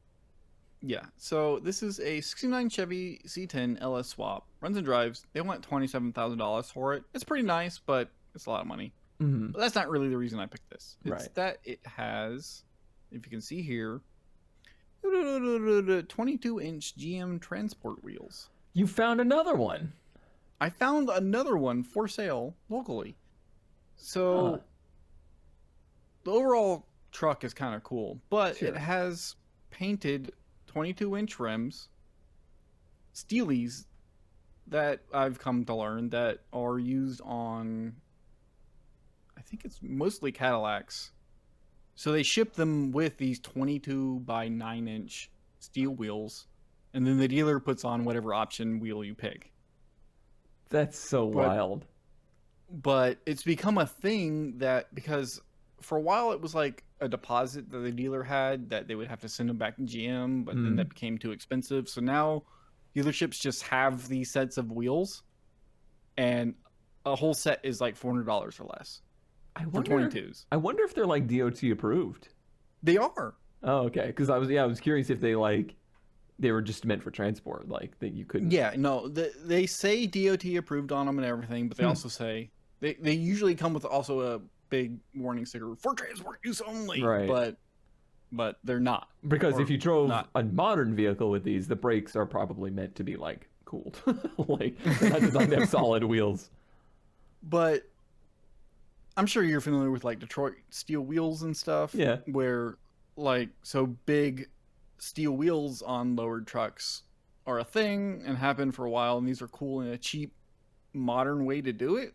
Yeah, so this is a 69 Chevy C10 LS swap. Runs and drives. They want $27,000 for it. It's pretty nice, but it's a lot of money. Mm-hmm. But that's not really the reason I picked this. It's Right. that it has, if you can see here, 22-inch GM transport wheels. You found another one. I found another one for sale locally. So Huh. the overall truck is kind of cool, but Sure. it has painted 22-inch rims, steelies that I've come to learn that are used on, I think it's mostly Cadillacs. So they ship them with these 22 by 9-inch steel wheels, and then the dealer puts on whatever option wheel you pick. That's so wild. But it's become a thing that, because for a while it was like a deposit that the dealer had that they would have to send them back to GM, but then that became too expensive. So now dealerships just have these sets of wheels, and a whole set is like $400 or less I for wonder, 22s. I wonder if they're like DOT approved. They are. Oh, okay. Because I was curious if they were just meant for transport, like that you couldn't. Yeah, no, they say DOT approved on them and everything, but they also say they usually come with also a big warning sticker for transport use only. Right. But they're not. Because Or if you drove not. a modern vehicle with these, the brakes are probably meant to be like cooled, like they're not designed to have solid wheels. But I'm sure you're familiar with like Detroit steel wheels and stuff. Yeah. Where like so big steel wheels on lowered trucks are a thing and happen for a while, and these are cool in a cheap modern way to do it.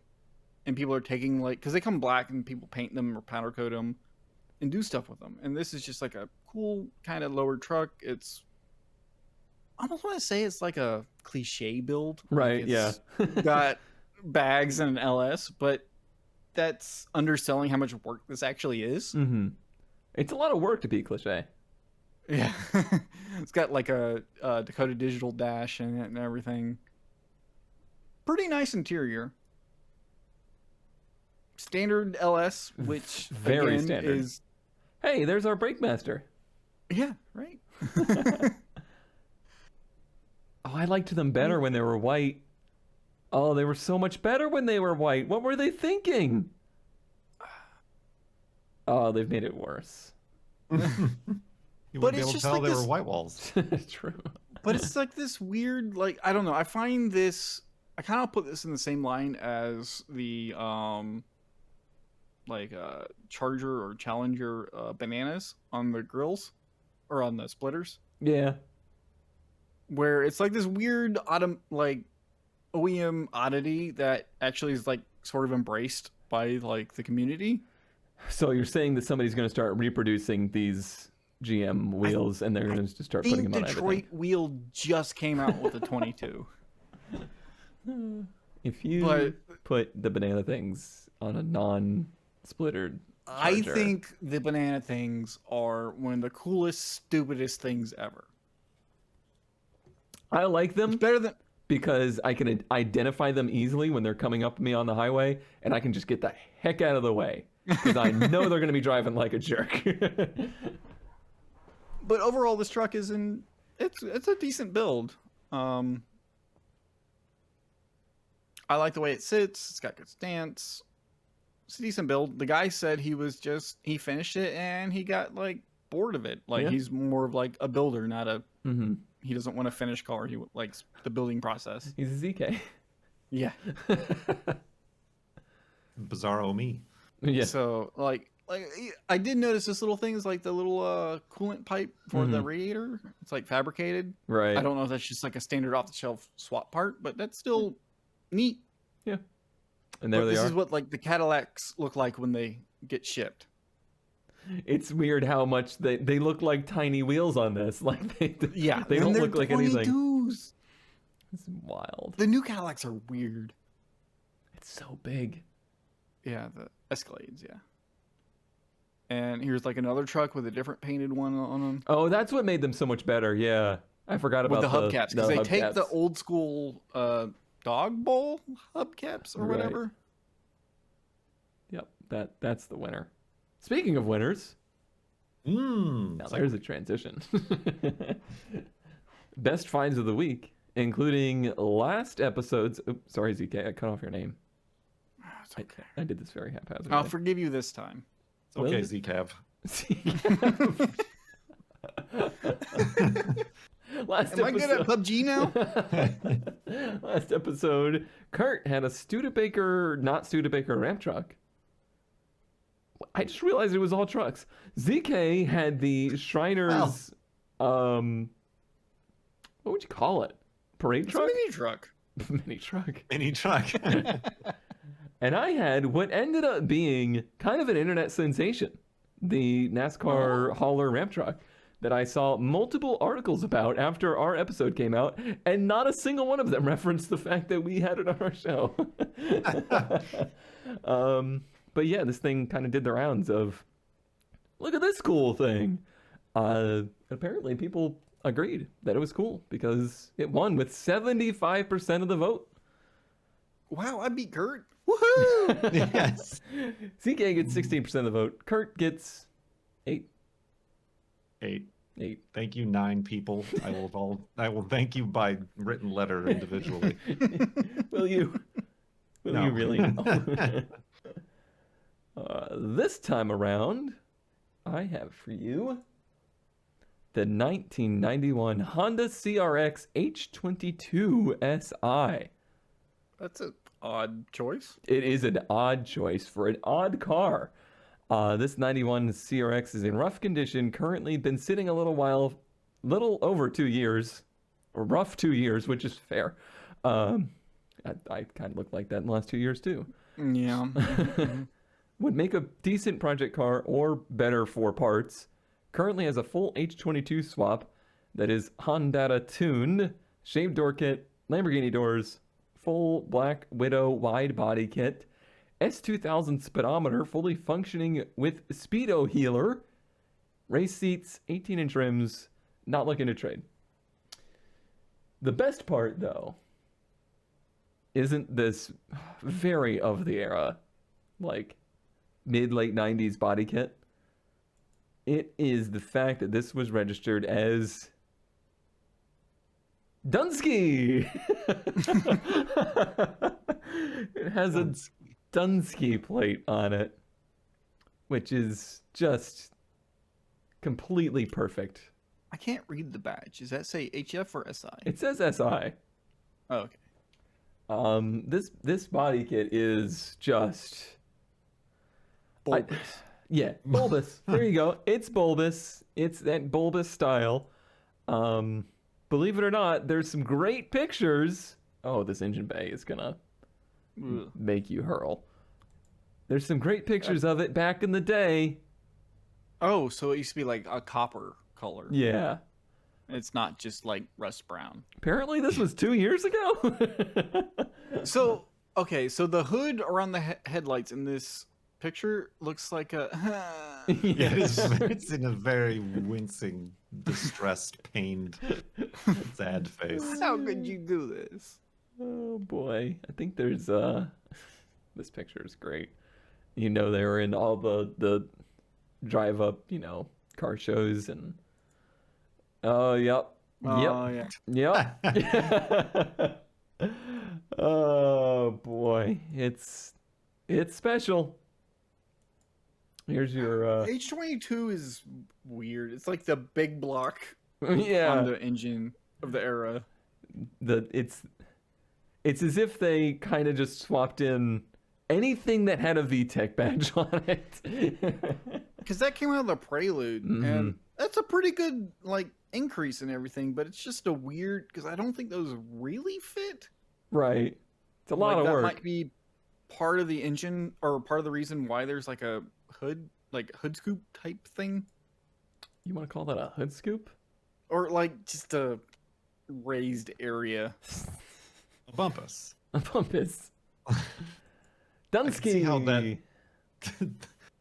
And people are taking like, because they come black and people paint them or powder coat them and do stuff with them. And this is just like a cool kind of lowered truck. It's, I almost want to say it's like a cliche build. Right, yeah. Got bags and an LS, but that's underselling how much work this actually is. Mm-hmm. It's a lot of work to be cliche. Yeah. It's got like a Dakota Digital dash in it and everything. Pretty nice interior. Standard LS, which Very again standard. is, Hey, there's our brake master. yeah, right. Oh, I liked them better when they were white. Oh, they were so much better when they were white. What were they thinking? Oh, they've made it worse. You But wouldn't be it's able to just tell like they this- were white walls. True. But it's like this weird, like, I don't know. I find this, I kind of put this in the same line as the, Charger or Challenger bananas on the grills or on the splitters, Yeah. where it's like this weird autumn, like OEM oddity that actually is like sort of embraced by like the community. So you're saying that somebody's going to start reproducing these GM wheels, and they're going to just start I putting think them on Detroit Wheel just came out with a 22. everything. If you But- put the banana things on a non-splittered I Charger. think the banana things are one of the coolest, stupidest things ever. I like them It's better than because I can identify them easily when they're coming up to me on the highway, and I can just get the heck out of the way because I know they're going to be driving like a jerk. But overall, this truck is it's a decent build. I like the way it sits. It's got good stance. It's a decent build. The guy said he finished it and he got like bored of it. Like Yeah. he's more of like a builder, not a. Mm-hmm. He doesn't want a finished car. He likes the building process. He's a ZK. Yeah. Bizarro me. Yeah. So like I did notice this little thing is like the little coolant pipe for the Mhm. radiator. It's like fabricated. Right. I don't know if that's just like a standard off the shelf swap part, but that's still neat. And there But they this are. is what like the Cadillacs look like when they get shipped. It's weird how much they look like tiny wheels on this. Like they Yeah, they and don't they're look like anything. 22s. It's wild. The new Cadillacs are weird. It's so big. Yeah, the Escalades. Yeah. And here's like another truck with a different painted one on them Oh, that's what made them so much better. Yeah, I forgot about with the hubcaps because they take the hubcaps. old school dog bowl hubcaps or Right. whatever. Yep, that's the winner. Speaking of winners, now there's a transition. Best finds of the week, including last episode's. Oops, sorry, ZK, I cut off your name. It's okay. I did this very haphazardly. I'll forgive you this time. It's okay, Well, ZCAV. Last Am I good at episode- PUBG now? Last episode, Kurt had a Studebaker, not Studebaker ramp truck. I just realized it was all trucks. ZK had the Shriner's, what would you call it? Parade It's a truck? mini truck. Mini truck. Mini truck. And I had what ended up being kind of an internet sensation, the NASCAR hauler ramp truck that I saw multiple articles about after our episode came out, and not a single one of them referenced the fact that we had it on our show. But yeah, this thing kind of did the rounds of, look at this cool thing. Apparently people agreed that it was cool because it won with 75% of the vote. Wow, I beat Kurt. Woohoo! Yes. CK gets 16% of the vote. Kurt gets 8. 8. 8. Thank you, 9 people. I will thank you by written letter individually. Will you? Will No. you really? No. This time around, I have for you the 1991 Honda CRX H22 SI. That's an odd choice. It is an odd choice for an odd car. This 91 CRX is in rough condition, currently been sitting a little over 2 years, or rough 2 years, which is fair. I kind of looked like that in the last 2 years too. Yeah. Would make a decent project car or better for parts. Currently has a full H22 swap that is Honda tuned, shaved door kit, Lamborghini doors, full Black Widow wide body kit, S2000 speedometer fully functioning with speedo healer, race seats, 18-inch rims, not looking to trade. The best part though isn't this very of the era, like mid-late 90s body kit. It is the fact that this was registered as Dunsky. It has a Dunsky plate on it, which is just completely perfect. I can't read the badge. Does that say HF or SI? It says SI. Oh, okay. This body kit is just Bulbous. yeah, bulbous. There you go. It's bulbous. It's that bulbous style. Believe it or not, there's some great pictures oh, this engine bay is gonna Ugh. make you hurl. There's some great pictures of it back in the day. Oh, so it used to be like a copper color. Yeah. It's not just like rust brown. Apparently this was 2 years ago. So, okay, so the hood around the headlights in this picture looks like a... Yeah, it's in a very wincing, distressed, pained, sad face. How could you do this? Oh boy. I think there's this picture is great. You know, they were in all the drive up, car shows and oh yep. Oh, Yep. yeah. Yep. Oh boy. It's special. Here's your H22 is weird. It's like the big block yeah. Honda engine of the era. It's as if they kind of just swapped in anything that had a VTEC badge on it. Because that came out of the Prelude, Mhm. and that's a pretty good like increase in everything. But it's just a weird because I don't think those really fit. Right. It's a lot Like, of that work. might be part of the engine or part of the reason why there's like a hood scoop type thing, You want to call that a hood scoop? or like just a raised area. A bumpus. A bumpus. can see how that- Dunsky.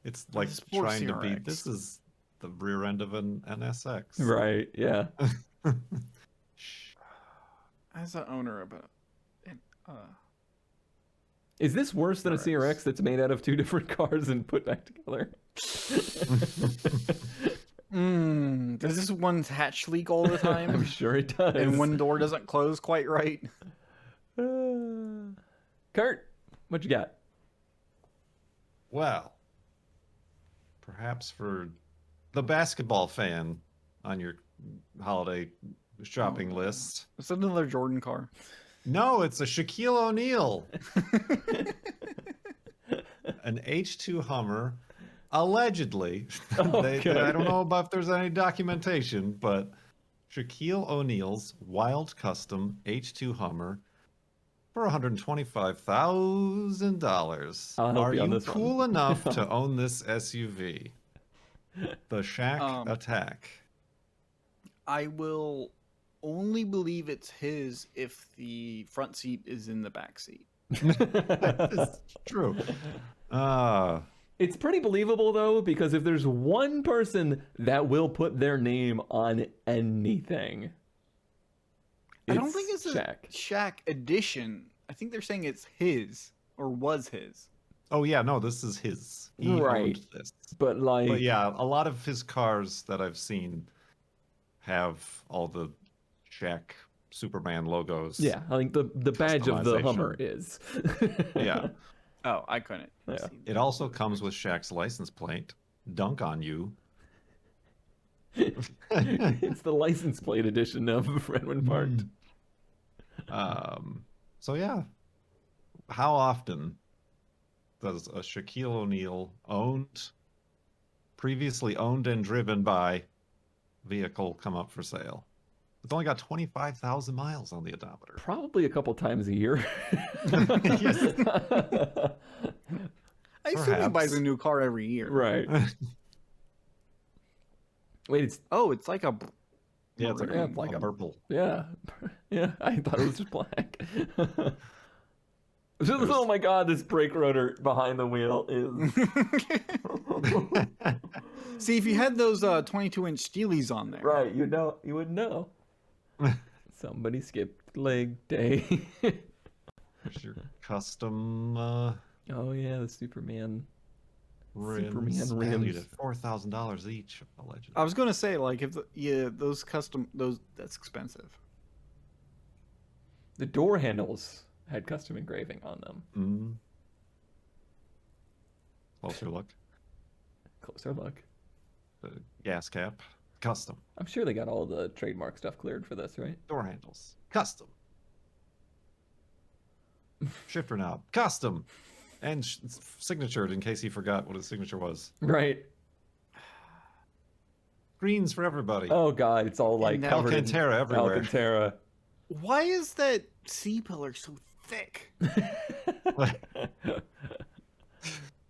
It's like This poor trying to be. CRX. This is the rear end of an NSX. Right. Yeah. As an owner of Is this worse than a CRX. CRX that's made out of two different cars and put back together? does this one hatch leak all the I'm time? sure it does. And one door doesn't close quite right? Kurt, what you got? Well, perhaps for the basketball fan on your holiday shopping list. It's another Jordan car. No, it's a Shaquille O'Neal. An H2 Hummer, allegedly. Okay. I don't know about if there's any documentation, but Shaquille O'Neal's wild custom H2 Hummer for $125,000. I'll help Are you on you this one. cool enough to own this SUV? The Shaq Attack. I will only believe it's his if the front seat is in the back seat. It's true. It's pretty believable though, because if there's one person that will put their name on anything, I don't think it's a Shaq. Shaq edition. I think they're saying it's his or was his. Oh yeah, no, this is his. He Right. owned this. But like, But yeah, a lot of his cars that I've seen have all the Shaq Superman logos. yeah, I think the badge of the Customization. Hummer is. Yeah. Oh, I couldn't. Yeah. see It also comes with Shaq's license plate. Dunk on you. It's the license plate edition of Redwood Park. So yeah. How often does a Shaquille O'Neal previously owned and driven by vehicle come up for sale? It's only got 25,000 miles on the odometer. Probably a couple times a year. I assume he buys Perhaps. a new car every year. Right. Wait, it's Oh, it's like a. Yeah, it's like, Yeah, a, like a a- purple. yeah, yeah. I thought it was just black. Oh my god, this brake rotor behind the wheel is. See, if you had those 22-inch Steelies on there. Right, you would know. Somebody skipped leg day. There's your custom Oh yeah, the Superman. rims. Superman Valued rims. at $4,000 each, allegedly. I was gonna say, like, if those custom that's expensive. The door handles had custom engraving on them. Mm. Closer look. Closer look. The gas cap, custom. I'm sure they got all the trademark stuff cleared for this, right? Door handles, custom. Shifter knob, custom. And signatured in case he forgot what his signature was. Right. Greens for everybody. Oh god, it's all like And covered in Alcantara everywhere. Alcantara. Why is that C-pillar so thick?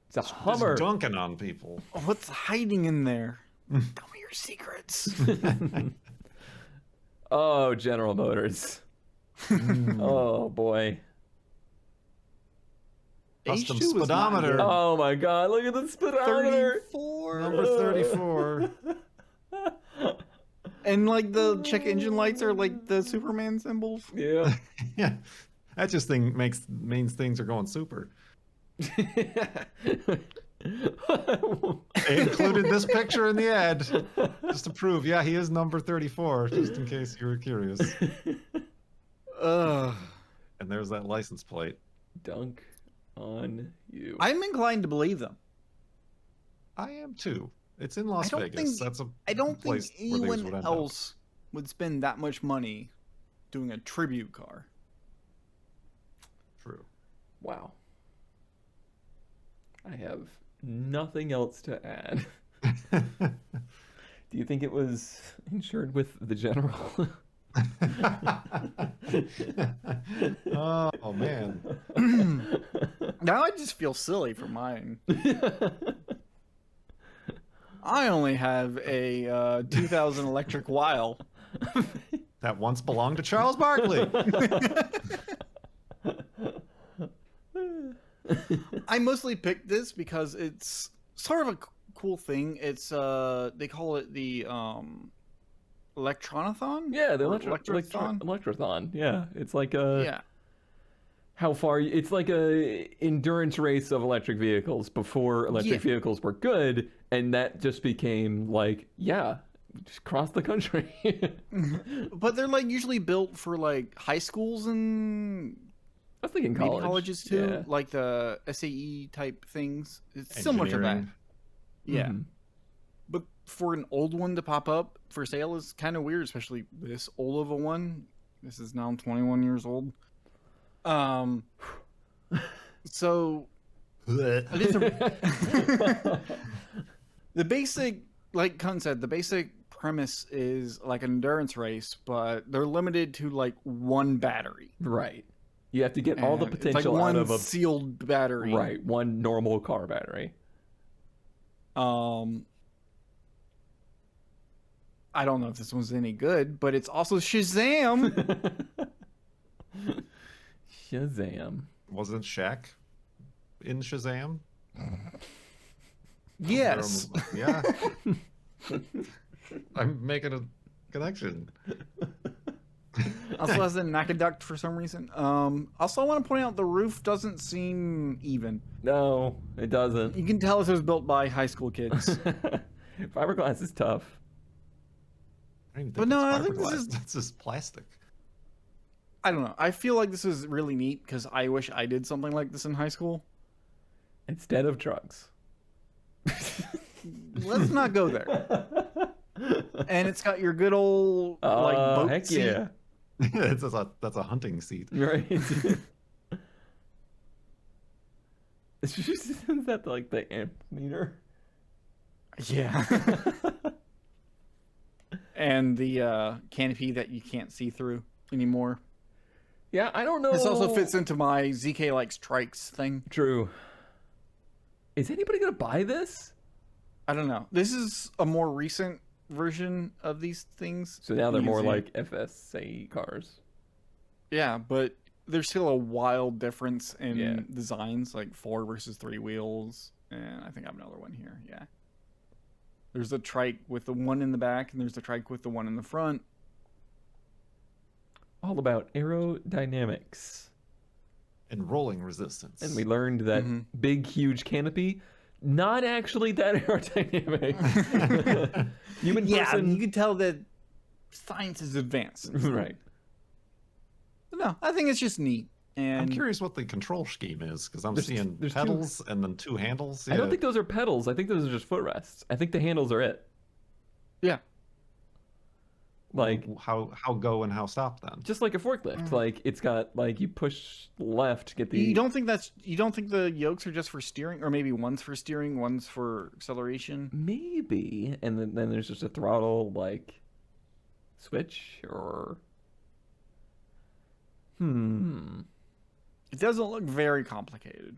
It's a Hummer. Just dunking on people. What's hiding in there? Tell me your secrets. Oh, General Motors. Oh boy. Custom H2 was not speedometer. good. Oh my God! Look at the speedometer. 34. Number 34. And like the check engine lights are like the Superman symbols. Yeah. Yeah. That just means things are going super. They included this picture in the ad just to prove, yeah, he is number 34, just in case you were curious. Ugh. And there's that license plate. Dunk on you. I'm inclined to believe them. I am too. It's in Las I don't Vegas. think- That's a I don't think place where these would anyone end else would spend that much money doing a tribute car. up. True. Wow. I have nothing else to add. Do you think it was insured with the General? Oh man. Now I just feel silly for mine. I only have a 2000 electric Weil. That once belonged to Charles Barkley. I mostly picked this because it's sort of a cool thing. It's they call it the Electronathon. Yeah, the Or Electrothon. Yeah, it's like a Yeah. how far it's like a endurance race of electric vehicles before electric vehicles were good, and that just became like, yeah, just cross the country. But they're like usually built for like high schools and I was thinking maybe college. colleges too, Yeah. like the SAE type things. It's similar to that. Engineering. Yeah. Mhm. But for an old one to pop up for sale is kind of weird, especially this old of a one. This is now 21 years old. So I guess the basic, like Kun said, the basic premise is like an endurance race, but they're limited to like one battery. Right. You have to get all the And it's potential like one out of a sealed battery. right, one normal car battery. I don't know if this one's any good, but it's also Shazam. Shazam. Wasn't Shaq in Shazam? Yes. Yeah. I'm making a connection. Also has a Nakaduct for some reason. Also I want to point out the roof doesn't seem even. No, it doesn't. You can tell it was built by high school kids. Fiberglass is tough. I don't even But think no, it's I think this fiberglass. is- That's just plastic. I don't know. I feel like this is really neat because I wish I did something like this in high school. Instead of drugs. Let's not go there. And it's got your good old like boat heck seat. yeah. That's a hunting seat. Right. Isn't that like the amp meter? Yeah. And the canopy that you can't see through anymore. Yeah, I don't know. This also fits into my ZK likes trikes thing. True. Is anybody gonna buy this? I don't know. This is a more recent version of these things. So now they're You can more see like FSA cars. Yeah, but there's still a wild difference in Yeah. designs, like 4 versus 3 wheels. And I think I have another one here. Yeah. There's a trike with the one in the back, and there's the trike with the one in the front. All about aerodynamics. And rolling resistance. And we learned that big, huge canopy, not actually that aerodynamic. Human Yeah, person. you can tell that science is advanced. Right. But no, I think it's just neat. And I'm curious what the control scheme is, because I'm There's- seeing there's two- pedals and then 2 handles. I don't Yeah. think those are pedals. I think those are just footrests. I think the handles are it. yeah, Like, how go and how stop then? just like a forklift. Like, it's got, like, you push left to get the... you don't think the yokes are just for steering, or maybe one's for steering, one's for acceleration? Maybe. And then there's just a throttle, like, switch, or... It doesn't look very complicated.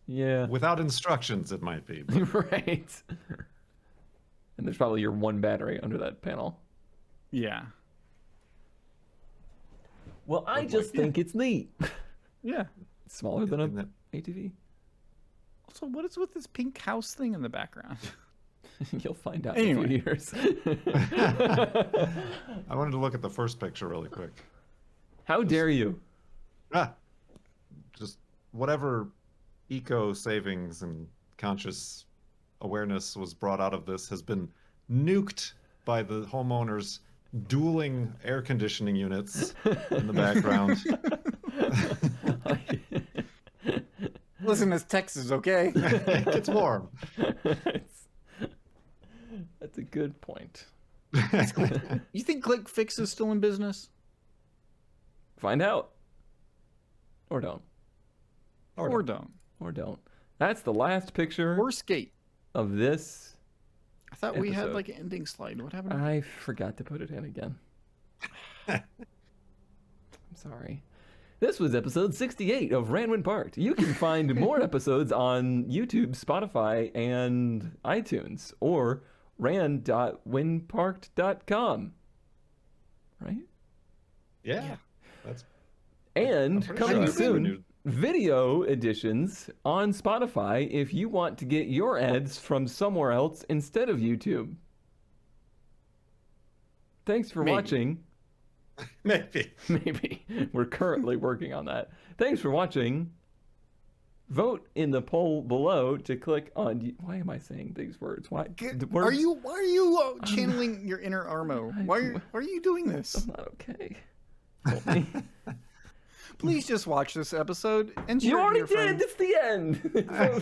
Yeah. Without instructions, it might be. But Right. And there's probably your one battery under that panel. Yeah. Well, I just think it's neat. Yeah. It's smaller than Isn't a ATV. Also, what is with this pink house thing in the background? You'll find out in a few years. I wanted to look at the first picture really quick. How dare you? Just whatever eco savings and conscious awareness was brought out of this has been nuked by the homeowners dueling air conditioning units in the background. Listen, it's Texas, okay? It gets warm. That's a good point. You think ClickFix is still in business? Find out. Or don't. Or don't. Or don't. That's the last picture Or skate. of this. I thought we had episode. like an ending slide. What happened? I forgot to put it in again. I'm sorry. This was episode 68 of Ranwin Parked. You can find more episodes on YouTube, Spotify, and iTunes, or ran.winparked.com. Right? Yeah. That's And pretty coming sure I soon, renewed. video editions on Spotify if you want to get your ads from somewhere else instead of YouTube. Thanks for Maybe. watching. maybe. Maybe. We're currently working on that. Thanks for watching. Vote in the poll below to click on. Why am I saying these words? Why? The Why words- are you channeling your inner Armo? Why are you doing this? That's not okay. Help me. Please just watch this episode and share You it to already your did. friends. It's the end.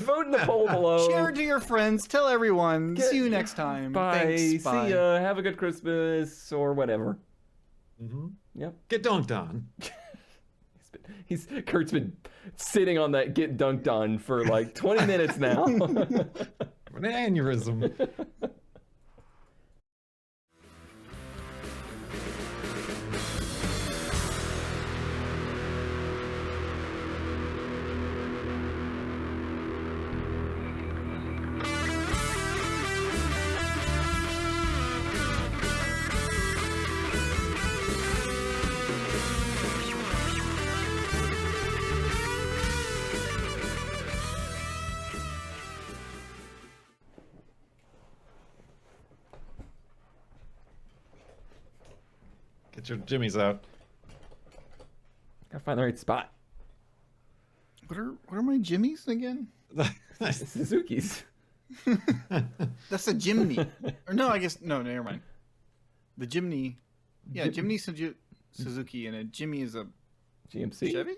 Vote in the poll below. Share it to your friends. Tell everyone. Get- See you next time. Bye. Thanks. Bye. See ya. Have a good Christmas or whatever. Mm-hmm. Yep. Get dunked on. Kurt's been sitting on that get dunked on for like 20 minutes now. An aneurysm. Get your jimmies out. Gotta find the right spot. What are my jimmies again? Suzuki's. That's a Jimny. Or no, I guess no. Never mind. The Jimny. Yeah, Jimny Suzuki, and a Jimmy is a GMC? Chevy.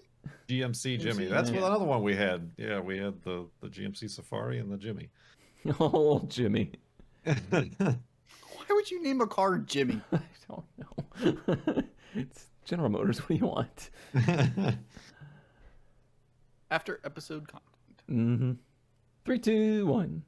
GMC Jimmy. GMC, That's yeah. what another one we had. Yeah, we had the GMC Safari and the Jimmy. Oh, Jimmy. Why would you name a car Jimmy? I don't know. It's General Motors. What do you want? After episode content. Mm-hmm. 3, 2, 1.